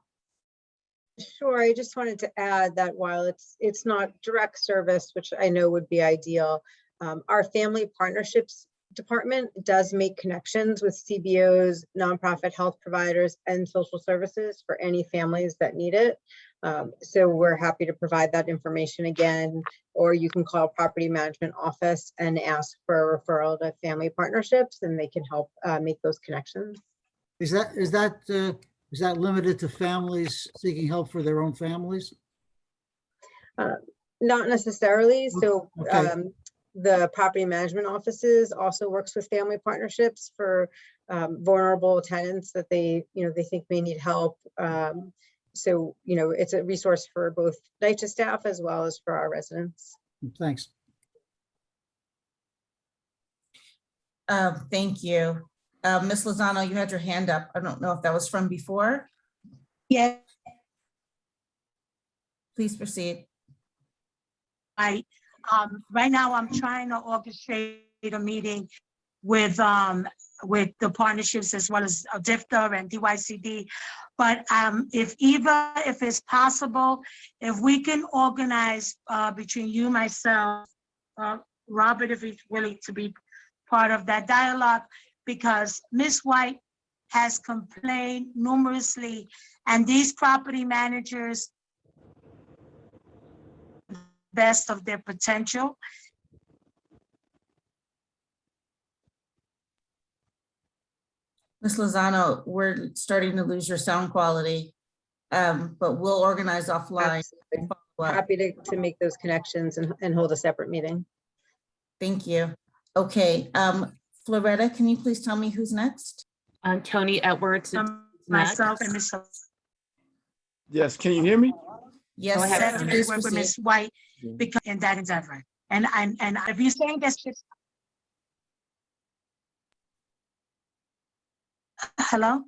[SPEAKER 10] Sure, I just wanted to add that while it's not direct service, which I know would be ideal, our family partnerships department does make connections with CBOs, nonprofit health providers, and social services for any families that need it. So we're happy to provide that information again, or you can call property management office and ask for a referral to family partnerships, and they can help make those connections.
[SPEAKER 2] Is that limited to families seeking help for their own families?
[SPEAKER 10] Not necessarily. So
[SPEAKER 2] Okay.
[SPEAKER 10] the property management offices also works with family partnerships for vulnerable tenants that they think may need help. So, it's a resource for both NYCHA staff as well as for our residents.
[SPEAKER 2] Thanks.
[SPEAKER 1] Thank you. Ms. Lozano, you had your hand up. I don't know if that was from before.
[SPEAKER 4] Yeah,
[SPEAKER 1] Please proceed.
[SPEAKER 4] right. Right now, I'm trying to orchestrate a meeting with the partnerships as well as DIFTA and DYCD. But if it's possible, if we can organize between you, myself, Robert, if he's willing to be part of that dialogue, because Ms. White has complained numerously, and these property managers, best of their potential.
[SPEAKER 1] Ms. Lozano, we're starting to lose your sound quality, but we'll organize offline.
[SPEAKER 10] Absolutely. Happy to make those connections and hold a separate meeting.
[SPEAKER 1] Thank you. Okay, Floretta, can you please tell me who's next?
[SPEAKER 9] Tony Edwards is
[SPEAKER 4] Myself and
[SPEAKER 9] next.
[SPEAKER 4] Ms.
[SPEAKER 11] Yes, can you hear me?
[SPEAKER 1] Yes,
[SPEAKER 9] Go ahead.
[SPEAKER 1] sir. Please
[SPEAKER 4] Work with
[SPEAKER 1] proceed.
[SPEAKER 4] Ms. White because in that endeavor. And if you're saying that's just. Hello?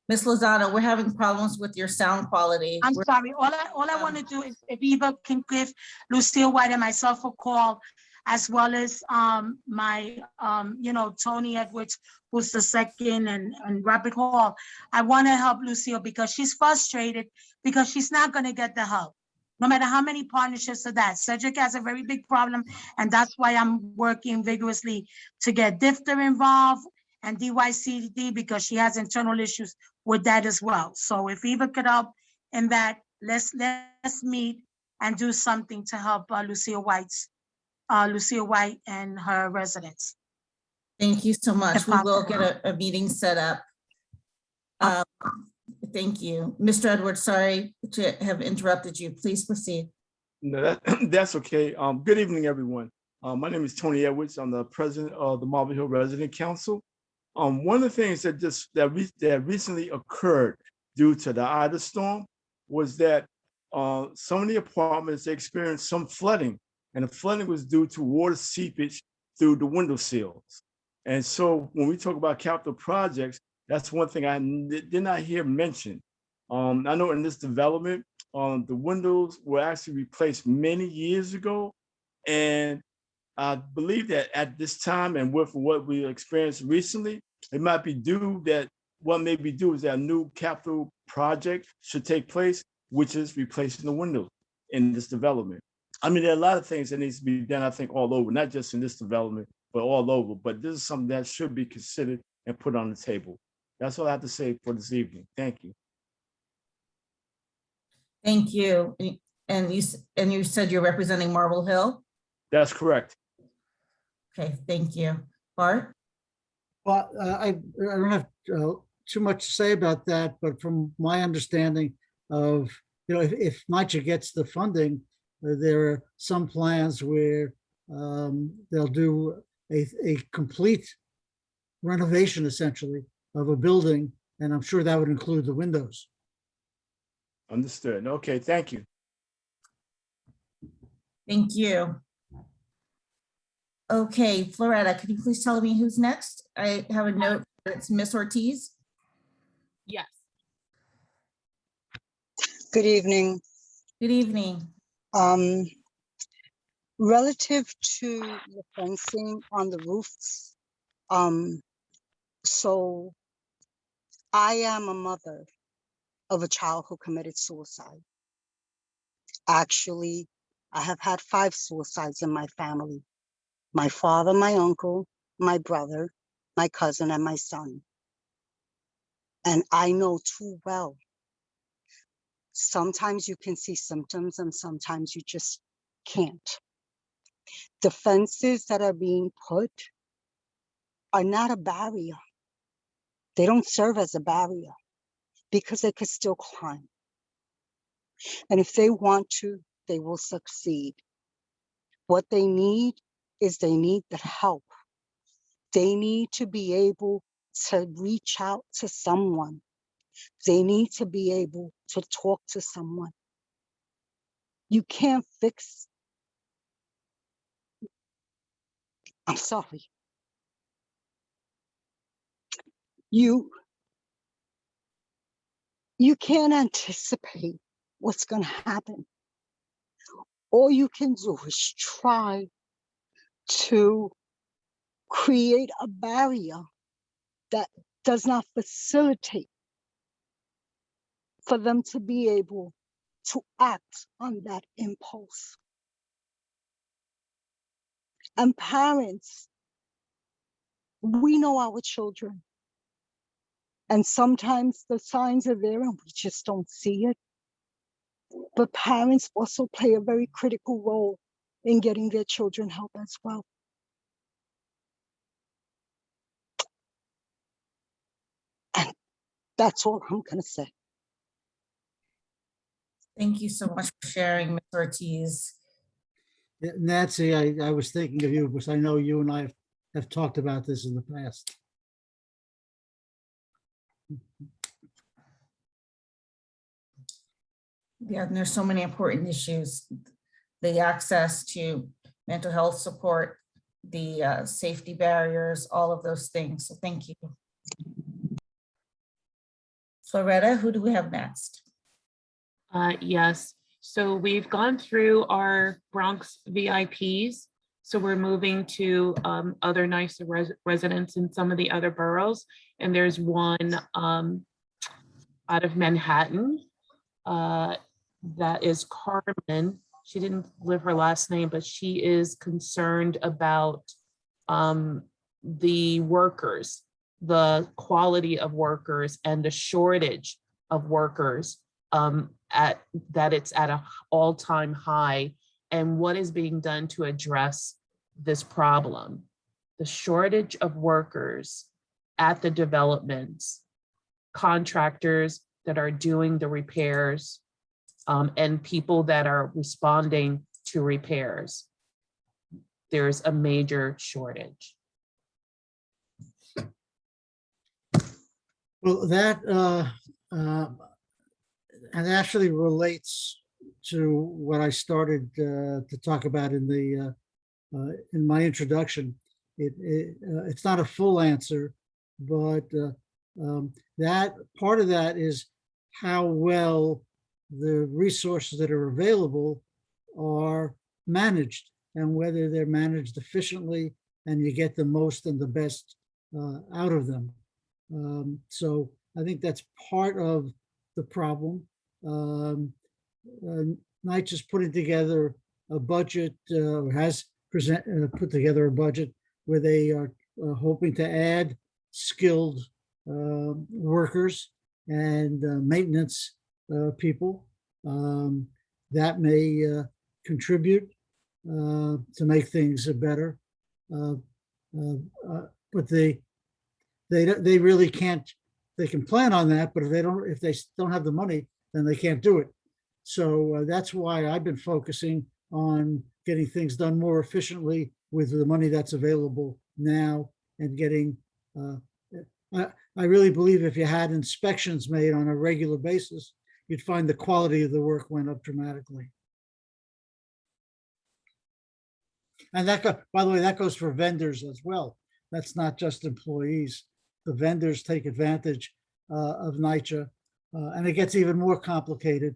[SPEAKER 1] Ms. Lozano, we're having problems with your sound quality.
[SPEAKER 4] I'm sorry. All I want to do is if Eva can give Lucille White and myself a call, as well as my Tony Edwards, who's the second, and Robert Hall. I want to help Lucille because she's frustrated because she's not going to get the help. No matter how many partnerships are that. Cedric has a very big problem, and that's why I'm working vigorously to get DIFTA involved and DYCD because she has internal issues with that as well. So if Eva could help in that, let's meet and do something to help Lucille White and her residents.
[SPEAKER 1] Thank you so much.
[SPEAKER 4] If
[SPEAKER 1] We will
[SPEAKER 4] possible.
[SPEAKER 1] get a meeting set up. Thank you. Mr. Edwards, sorry to have interrupted you. Please proceed.
[SPEAKER 11] No, that's okay. Good evening, everyone. My name is Tony Edwards. I'm the president of the Marble Hill Resident Council. One of the things that recently occurred due to the Ida storm was that some of the apartments experienced some flooding, and the flooding was due to water seepage through the window sills. And so when we talk about capital projects, that's one thing I did not hear mentioned. I know in this development, the windows were actually replaced many years ago. And I believe that at this time and with what we experienced recently, it might be due that what may be due is that a new capital project should take place, which is replacing the windows in this development. I mean, there are a lot of things that needs to be done, I think, all over, not just in this development, but all over. But this is something that should be considered and put on the table. That's all I have to say for this evening. Thank you.
[SPEAKER 1] Thank you. And you said you're representing Marble Hill?
[SPEAKER 11] That's correct.
[SPEAKER 1] Okay, thank you. Bart?
[SPEAKER 2] Well, I don't have too much to say about that, but from my understanding of, if NYCHA gets the funding, there are some plans where they'll do a complete renovation, essentially, of a building, and I'm sure that would include the windows.
[SPEAKER 11] Understood. Okay, thank you.
[SPEAKER 1] Thank you. Okay, Floretta, could you please tell me who's next? I have a note. It's Miss Ortiz.
[SPEAKER 9] Yes.
[SPEAKER 12] Good evening.
[SPEAKER 1] Good evening.
[SPEAKER 12] Relative to the fencing on the roofs, so I am a mother of a child who committed suicide. Actually, I have had 5 suicides in my family. My father, my uncle, my brother, my cousin, and my son. And I know too well, sometimes you can see symptoms and sometimes you just can't. The fences that are being put are not a barrier. They don't serve as a barrier because they could still climb. And if they want to, they will succeed. What they need is they need the help. They need to be able to reach out to someone. They need to be able to talk to someone. You can't fix, I'm sorry. You can't anticipate what's going to happen. All you can do is try to create a barrier that does not facilitate for them to be able to act on that impulse. And parents, we know our children. And sometimes the signs are there and we just don't see it. But parents also play a very critical role in getting their children help as well. And that's all I'm going to say.
[SPEAKER 1] Thank you so much for sharing, Ms. Ortiz.
[SPEAKER 2] Yeah, Nancy, I was thinking of you because I know you and I have talked about this in the past.
[SPEAKER 1] Yeah, and there's so many important issues. The access to mental health support, the safety barriers, all of those things. So thank you. Floretta, who do we have next?
[SPEAKER 9] Yes, so we've gone through our Bronx VIPs. So we're moving to other nicer residents in some of the other boroughs. And there's one out of Manhattan. That is Carmen. She didn't give her last name, but she is concerned about the workers, the quality of workers and the shortage of workers that it's at an all-time high, and what is being done to address this problem. The shortage of workers at the developments, contractors that are doing the repairs, and people that are responding to repairs. There's a major shortage.
[SPEAKER 2] Well, that and actually relates to what I started to talk about in my introduction. It's not a full answer, but that part of that is how well the resources that are available are managed and whether they're managed efficiently and you get the most and the best out of them. So I think that's part of the problem. NYCHA's putting together a budget, put together a budget where they are hoping to add skilled workers and maintenance people. That may contribute to make things better. But they really can't. They can plan on that, but if they don't have the money, then they can't do it. So that's why I've been focusing on getting things done more efficiently with the money that's available now, and getting. I really believe if you had inspections made on a regular basis, you'd find the quality of the work went up dramatically. And by the way, that goes for vendors as well. That's not just employees. The vendors take advantage of NYCHA, and it gets even more complicated.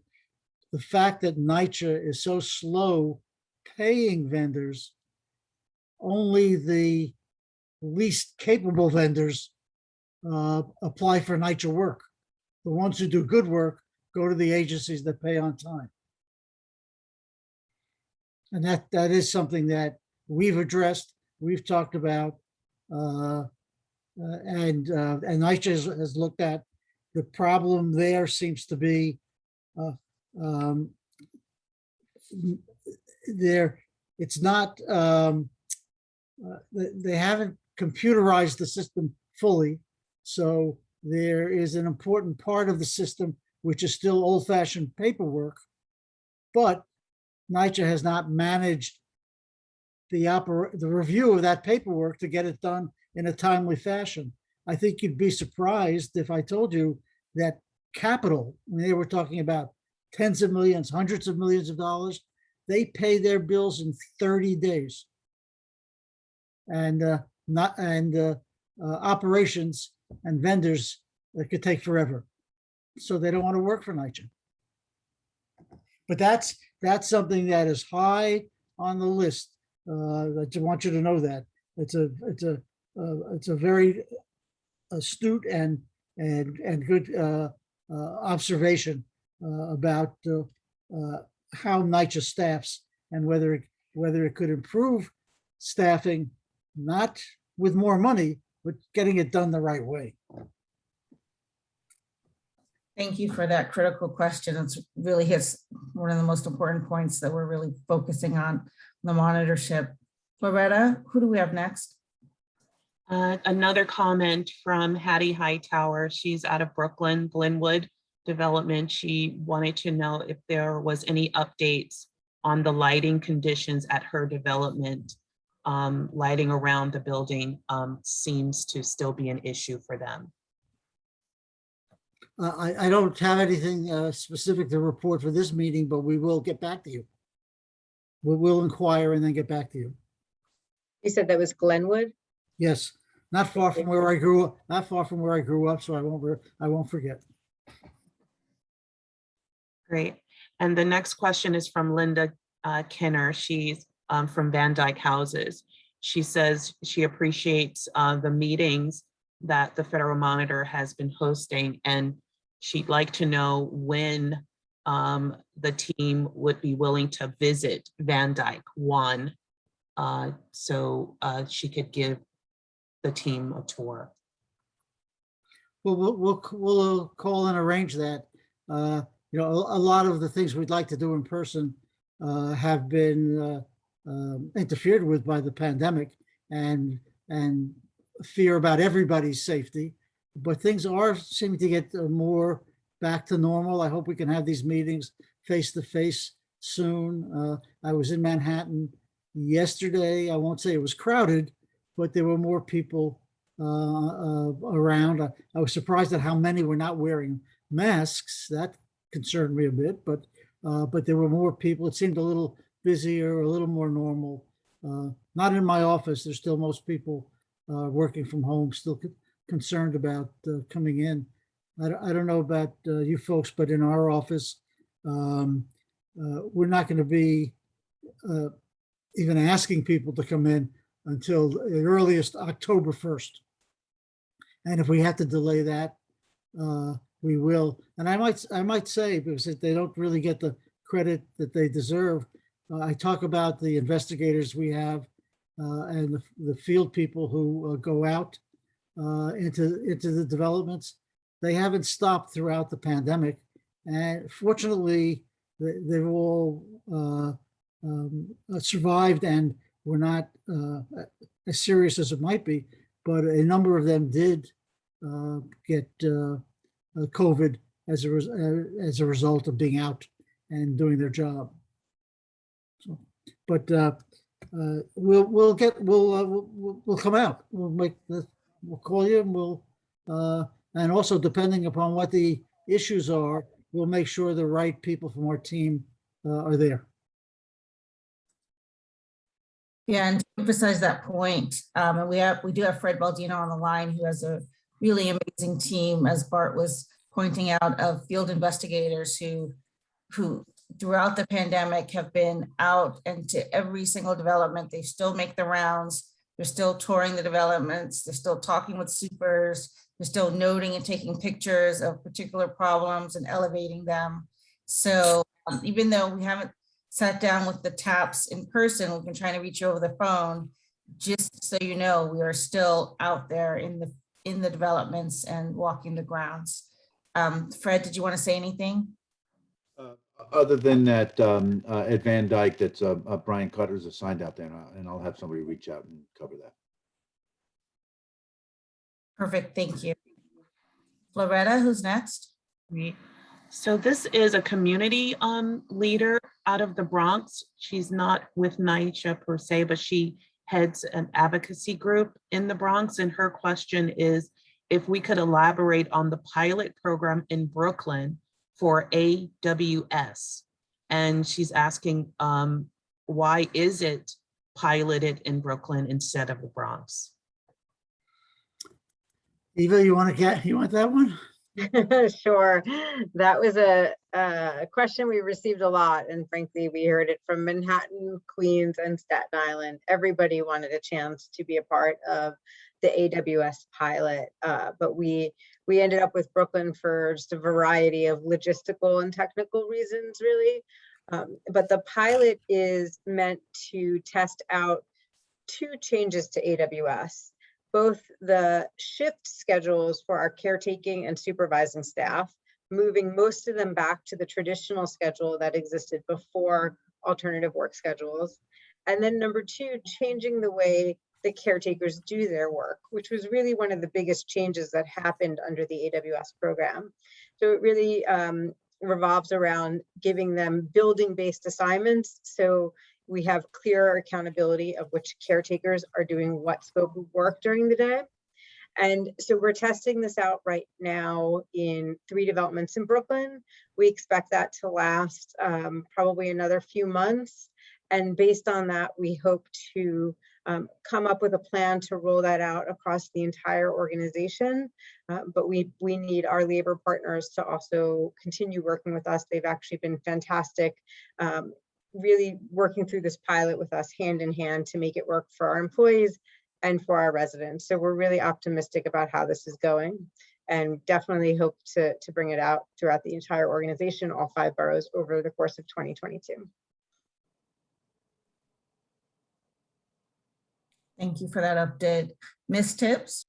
[SPEAKER 2] The fact that NYCHA is so slow paying vendors, only the least capable vendors apply for NYCHA work. The ones who do good work go to the agencies that pay on time. And that is something that we've addressed, we've talked about, and NYCHA has looked at. The problem there seems to be it's not, they haven't computerized the system fully. So there is an important part of the system which is still old-fashioned paperwork, but NYCHA has not managed the review of that paperwork to get it done in a timely fashion. I think you'd be surprised if I told you that capital, when they were talking about tens of millions, hundreds of millions of dollars, they pay their bills in 30 days. And operations and vendors, that could take forever. So they don't want to work for NYCHA. But that's something that is high on the list. I just want you to know that it's a very astute and good observation about how NYCHA staffs, and whether it could improve staffing, not with more money, but getting it done the right way.
[SPEAKER 1] Thank you for that critical question. It's really hits one of the most important points that we're really focusing on, the monitorship. Loretta, who do we have next?
[SPEAKER 9] Another comment from Hattie Hightower. She's out of Brooklyn, Glenwood Development. She wanted to know if there was any updates on the lighting conditions at her development. Lighting around the building seems to still be an issue for them.
[SPEAKER 2] I don't have anything specific to report for this meeting, but we will get back to you. We'll inquire and then get back to you.
[SPEAKER 10] You said that was Glenwood?
[SPEAKER 2] Yes, not far from where I grew up. Not far from where I grew up, so I won't forget.
[SPEAKER 9] Great. And the next question is from Linda Kenner. She's from Van Dyke Houses. She says she appreciates the meetings that the Federal Monitor has been hosting, and she'd like to know when the team would be willing to visit Van Dyke one, so she could give the team a tour.
[SPEAKER 2] Well, we'll call and arrange that. You know, a lot of the things we'd like to do in person have been interfered with by the pandemic and fear about everybody's safety. But things are seeming to get more back to normal. I hope we can have these meetings face to face soon. I was in Manhattan yesterday. I won't say it was crowded, but there were more people around. I was surprised at how many were not wearing masks. That concerned me a bit, but there were more people. It seemed a little busier, a little more normal. Not in my office. There's still most people working from home, still concerned about coming in. I don't know about you folks, but in our office, we're not going to be even asking people to come in until the earliest October 1st. And if we have to delay that, we will. And I might say, because they don't really get the credit that they deserve, I talk about the investigators we have and the field people who go out into the developments. They haven't stopped throughout the pandemic. And fortunately, they've all survived and were not as serious as it might be. But a number of them did get COVID as a result of being out and doing their job. So, but we'll come out. We'll call you and and also depending upon what the issues are, we'll make sure the right people from our team are there.
[SPEAKER 1] Yeah, and to emphasize that point, and we do have Fred Baldino on the line, who has a really amazing team, as Bart was pointing out, of field investigators who throughout the pandemic have been out into every single development. They still make the rounds. They're still touring the developments. They're still talking with supers. They're still noting and taking pictures of particular problems and elevating them. So even though we haven't sat down with the TAPs in person, we've been trying to reach you over the phone. Just so you know, we are still out there in the developments and walking the grounds. Fred, did you want to say anything?
[SPEAKER 13] Other than that, at Van Dyke, that's Brian Cutter's assigned out there, and I'll have somebody reach out and cover that.
[SPEAKER 1] Perfect, thank you. Loretta, who's next?
[SPEAKER 9] Great. So this is a community leader out of the Bronx. She's not with NYCHA per se, but she heads an advocacy group in the Bronx. And her question is if we could elaborate on the pilot program in Brooklyn for AWS. And she's asking, why is it piloted in Brooklyn instead of the Bronx?
[SPEAKER 2] Eva, you want that one?
[SPEAKER 10] Sure. That was a question we received a lot. And frankly, we heard it from Manhattan, Queens, and Staten Island. Everybody wanted a chance to be a part of the AWS pilot. But we ended up with Brooklyn for just a variety of logistical and technical reasons, really. But the pilot is meant to test out two changes to AWS. Both the shift schedules for our caretaking and supervising staff, moving most of them back to the traditional schedule that existed before alternative work schedules. And then number two, changing the way the caretakers do their work, which was really one of the biggest changes that happened under the AWS program. So it really revolves around giving them building-based assignments. So we have clearer accountability of which caretakers are doing what scope of work during the day. And so we're testing this out right now in 3 developments in Brooklyn. We expect that to last probably another few months. And based on that, we hope to come up with a plan to roll that out across the entire organization. But we need our labor partners to also continue working with us. They've actually been fantastic, really working through this pilot with us hand in hand to make it work for our employees and for our residents. So we're really optimistic about how this is going and definitely hope to bring it out throughout the entire organization, all 5 boroughs, over the course of 2022.
[SPEAKER 1] Thank you for that update. Ms. Tips?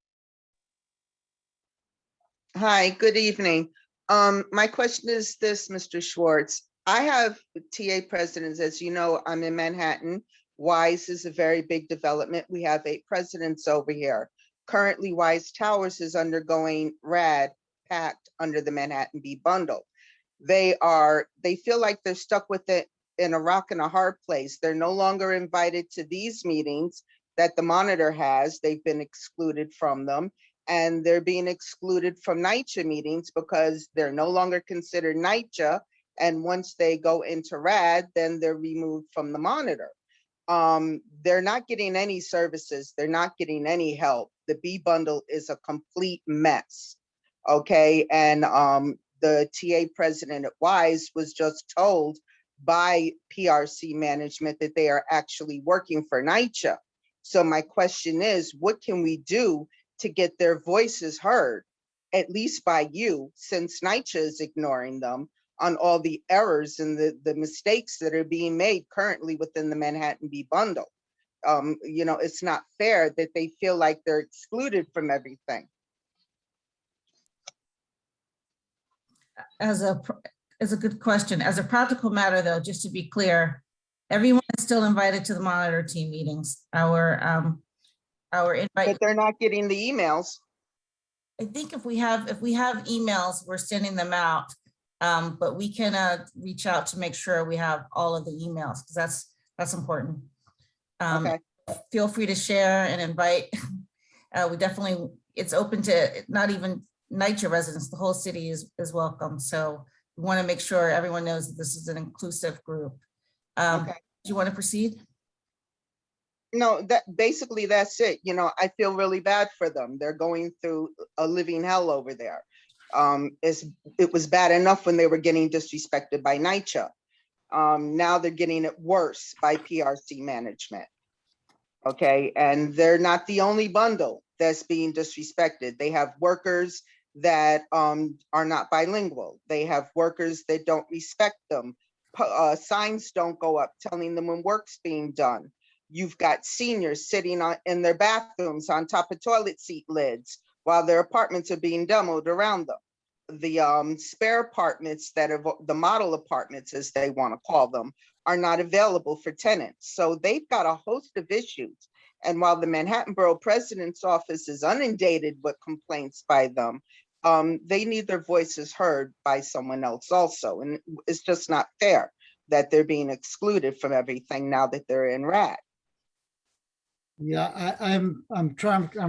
[SPEAKER 14] Hi, good evening. My question is this, Mr. Schwartz. I have TA presidents, as you know, I'm in Manhattan. Wise is a very big development. We have 8 presidents over here. Currently, Wise Towers is undergoing RAD, packed under the Manhattan B bundle. They feel like they're stuck with it in a rock and a hard place. They're no longer invited to these meetings that the monitor has. They've been excluded from them. And they're being excluded from NYCHA meetings because they're no longer considered NYCHA. And once they go into RAD, then they're removed from the monitor. They're not getting any services. They're not getting any help. The B bundle is a complete mess. Okay. And the TA president at Wise was just told by PRC management that they are actually working for NYCHA. So my question is, what can we do to get their voices heard? at least by you, since NYCHA is ignoring them, on all the errors and the mistakes that are being made currently within the Manhattan Beach bundle. You know, it's not fair that they feel like they're excluded from everything.
[SPEAKER 1] As a good question. As a practical matter, though, just to be clear, everyone is still invited to the monitor team meetings. Our invite.
[SPEAKER 14] But they're not getting the emails.
[SPEAKER 1] I think if we have emails, we're sending them out. But we can reach out to make sure we have all of the emails, because that's important.
[SPEAKER 14] Okay.
[SPEAKER 1] Feel free to share and invite. We definitely, it's open to not even NYCHA residents, the whole city is welcome. So we want to make sure everyone knows that this is an inclusive group.
[SPEAKER 14] Okay.
[SPEAKER 1] Do you want to proceed?
[SPEAKER 14] No, basically that's it. You know, I feel really bad for them. They're going through a living hell over there. It was bad enough when they were getting disrespected by NYCHA. Now they're getting it worse by PRC management. Okay, and they're not the only bundle that's being disrespected. They have workers that are not bilingual. They have workers that don't respect them. Signs don't go up telling them when work's being done. You've got seniors sitting in their bathrooms on top of toilet seat lids while their apartments are being demoed around them. The spare apartments that are the model apartments, as they want to call them, are not available for tenants. So they've got a host of issues. And while the Manhattan Borough President's office is inundated with complaints by them, they need their voices heard by someone else also. And it's just not fair that they're being excluded from everything now that they're in RAD.
[SPEAKER 2] Yeah, I'm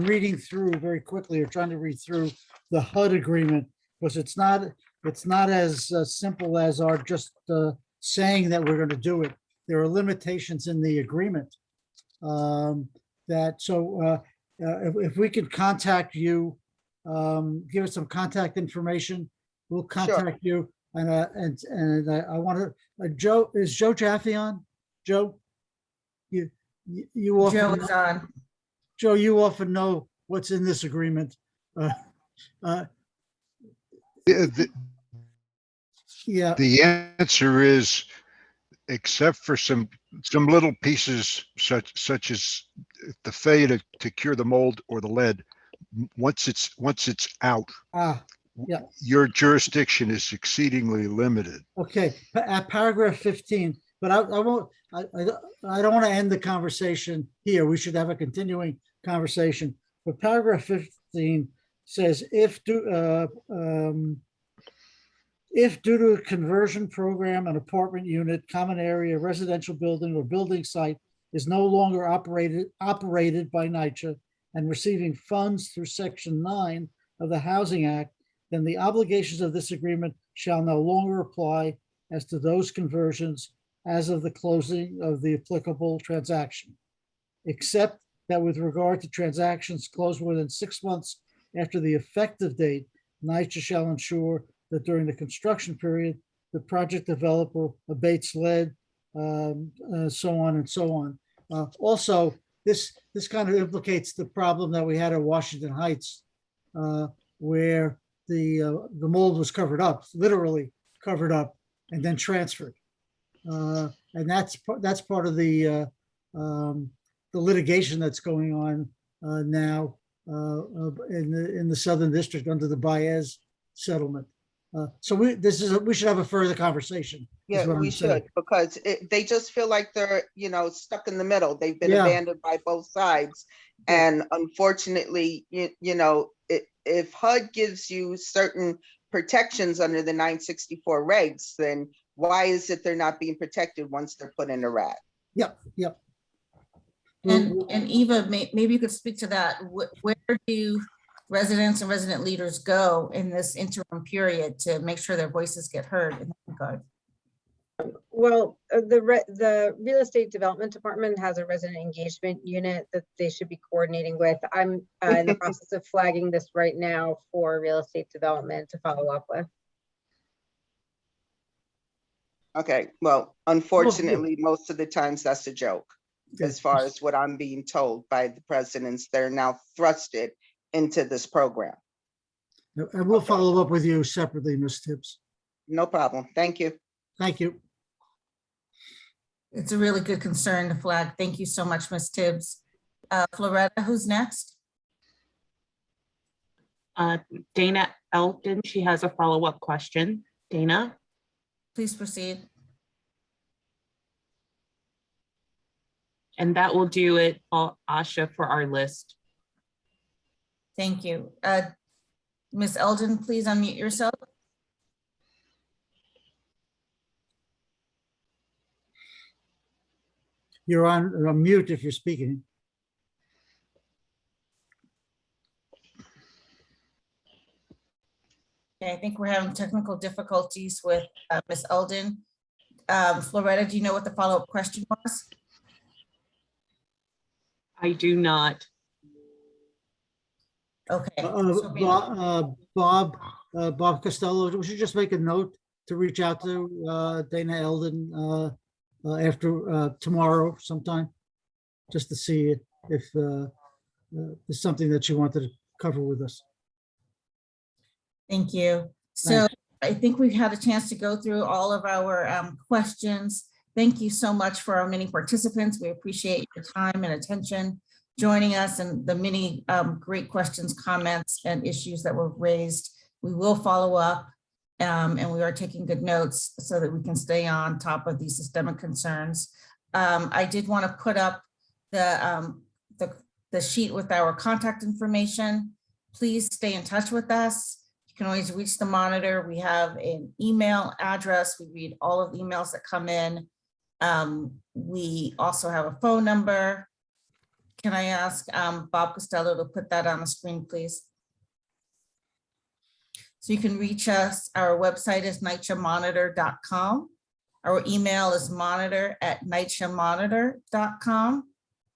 [SPEAKER 2] reading through very quickly, or trying to read through the HUD agreement, because it's not as simple as our just saying that we're going to do it. There are limitations in the agreement. If we could contact you, give us some contact information, we'll contact you. And I want to, Joe, is Joe Jaffe on? Joe, you often
[SPEAKER 1] Joe is on.
[SPEAKER 2] Joe, you often know what's in this agreement. Yeah.
[SPEAKER 15] The answer is, except for some little pieces such as the failure to cure the mold or the lead, once it's out,
[SPEAKER 2] yeah,
[SPEAKER 15] your jurisdiction is exceedingly limited.
[SPEAKER 2] Okay, at paragraph 15, but I don't want to end the conversation here. We should have a continuing conversation. But paragraph 15 says, if due to a conversion program, an apartment unit, common area, residential building, or building site is no longer operated by NYCHA and receiving funds through Section 9 of the Housing Act, then the obligations of this agreement shall no longer apply as to those conversions as of the closing of the applicable transaction, except that with regard to transactions closed within 6 months after the effective date, NYCHA shall ensure that during the construction period, the project developer abates lead, so on and so on. Also, this kind of implicates the problem that we had at Washington Heights, where the mold was covered up, literally covered up, and then transferred. And that's part of the litigation that's going on now in the Southern District under the Baez settlement. So we should have a further conversation.
[SPEAKER 14] Yeah, we should, because they just feel like they're, stuck in the middle. They've been abandoned by both sides. And unfortunately, if HUD gives you certain protections under the 964 regs, then why is it they're not being protected once they're put in a RAD?
[SPEAKER 2] Yep.
[SPEAKER 1] And Eva, maybe you could speak to that. Where do residents and resident leaders go in this interim period to make sure their voices get heard in that regard?
[SPEAKER 10] Well, the real estate development department has a resident engagement unit that they should be coordinating with. I'm in the process of flagging this right now for real estate development to follow up with.
[SPEAKER 14] Okay, well, unfortunately, most of the times that's a joke, as far as what I'm being told by the presidents. They're now thrusted into this program.
[SPEAKER 2] And we'll follow up with you separately, Ms. Tibbs.
[SPEAKER 14] No problem. Thank you.
[SPEAKER 2] Thank you.
[SPEAKER 1] It's a really good concern to flag. Thank you so much, Ms. Tibbs. Floretta, who's next?
[SPEAKER 9] Dana Elton, she has a follow-up question. Dana?
[SPEAKER 1] Please proceed.
[SPEAKER 9] And that will do it, Asha, for our list.
[SPEAKER 1] Thank you. Ms. Eldon, please unmute yourself.
[SPEAKER 2] You're on mute if you're speaking.
[SPEAKER 1] Okay, I think we're having technical difficulties with Ms. Eldon. Floretta, do you know what the follow-up question was?
[SPEAKER 9] I do not.
[SPEAKER 1] Okay.
[SPEAKER 2] Bob Costello, would you just make a note to reach out to Dana Eldon after tomorrow sometime, just to see if there's something that you wanted to cover with us.
[SPEAKER 1] Thank you. So I think we've had a chance to go through all of our questions. Thank you so much for our many participants. We appreciate your time and attention joining us and the many great questions, comments, and issues that were raised. We will follow up and we are taking good notes so that we can stay on top of these systemic concerns. I did want to put up the sheet with our contact information. Please stay in touch with us. You can always reach the monitor. We have an email address. We read all of the emails that come in. We also have a phone number. Can I ask Bob Costello to put that on the screen, please? So you can reach us. Our website is nightshmonitor.com. Our email is monitor@nightshmonitor.com.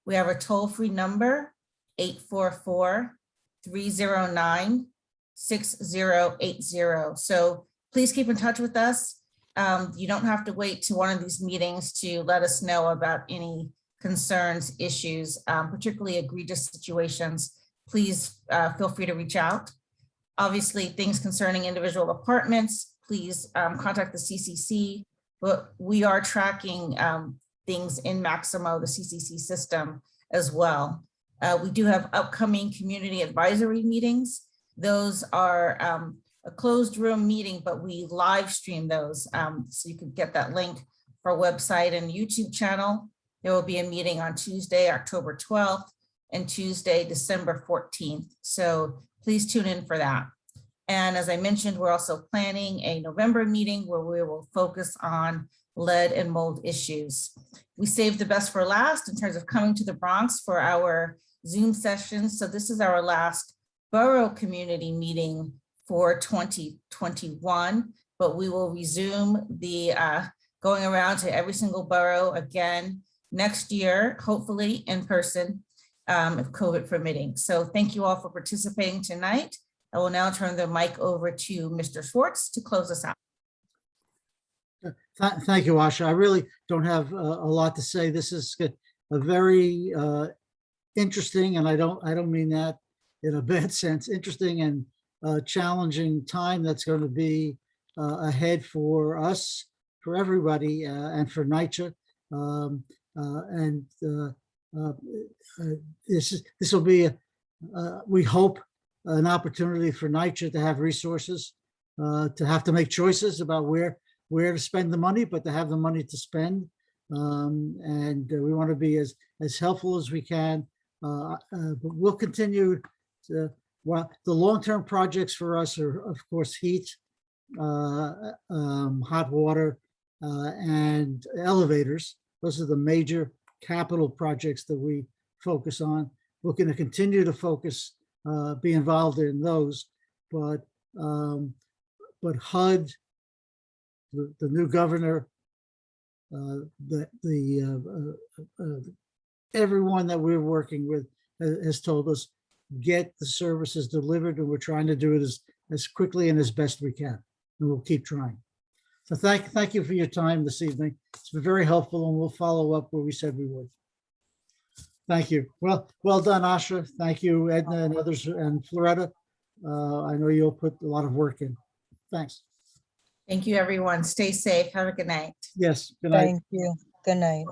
[SPEAKER 1] We have a toll-free number, 844-309-6080. So please keep in touch with us. You don't have to wait to one of these meetings to let us know about any concerns, issues, particularly egregious situations. Please feel free to reach out. Obviously, things concerning individual apartments, please contact the CCC, but we are tracking things in Maximo, the CCC system as well. We do have upcoming community advisory meetings. Those are a closed room meeting, but we live stream those. So you can get that link for our website and YouTube channel. There will be a meeting on Tuesday, October 12th and Tuesday, December 14th. So please tune in for that. And as I mentioned, we're also planning a November meeting where we will focus on lead and mold issues. We saved the best for last in terms of coming to the Bronx for our Zoom sessions. So this is our last borough community meeting for 2021, but we will resume the going around to every single borough again next year, hopefully in person, if COVID permitting. So thank you all for participating tonight. I will now turn the mic over to Mr. Schwartz to close us out.
[SPEAKER 2] Thank you, Asha. I really don't have a lot to say. This is a very interesting, and I don't mean that in a bad sense, interesting and challenging time that's going to be ahead for us, for everybody, and for NYCHA. This will be, we hope, an opportunity for NYCHA to have resources, to have to make choices about where to spend the money, but to have the money to spend. And we want to be as helpful as we can. But we'll continue to, well, the long-term projects for us are, of course, heat, hot water, and elevators. Those are the major capital projects that we focus on. We're going to continue to focus, be involved in those, but HUD, the new governor, everyone that we're working with has told us, get the services delivered, and we're trying to do it as quickly and as best we can, and we'll keep trying. So thank you for your time this evening. It's been very helpful, and we'll follow up where we said we would. Thank you. Well done, Asha. Thank you, Edna and others, and Floretta. I know you'll put a lot of work in. Thanks.
[SPEAKER 1] Thank you, everyone. Stay safe. Have a good night.
[SPEAKER 2] Yes, good night.
[SPEAKER 16] Thank you. Good night.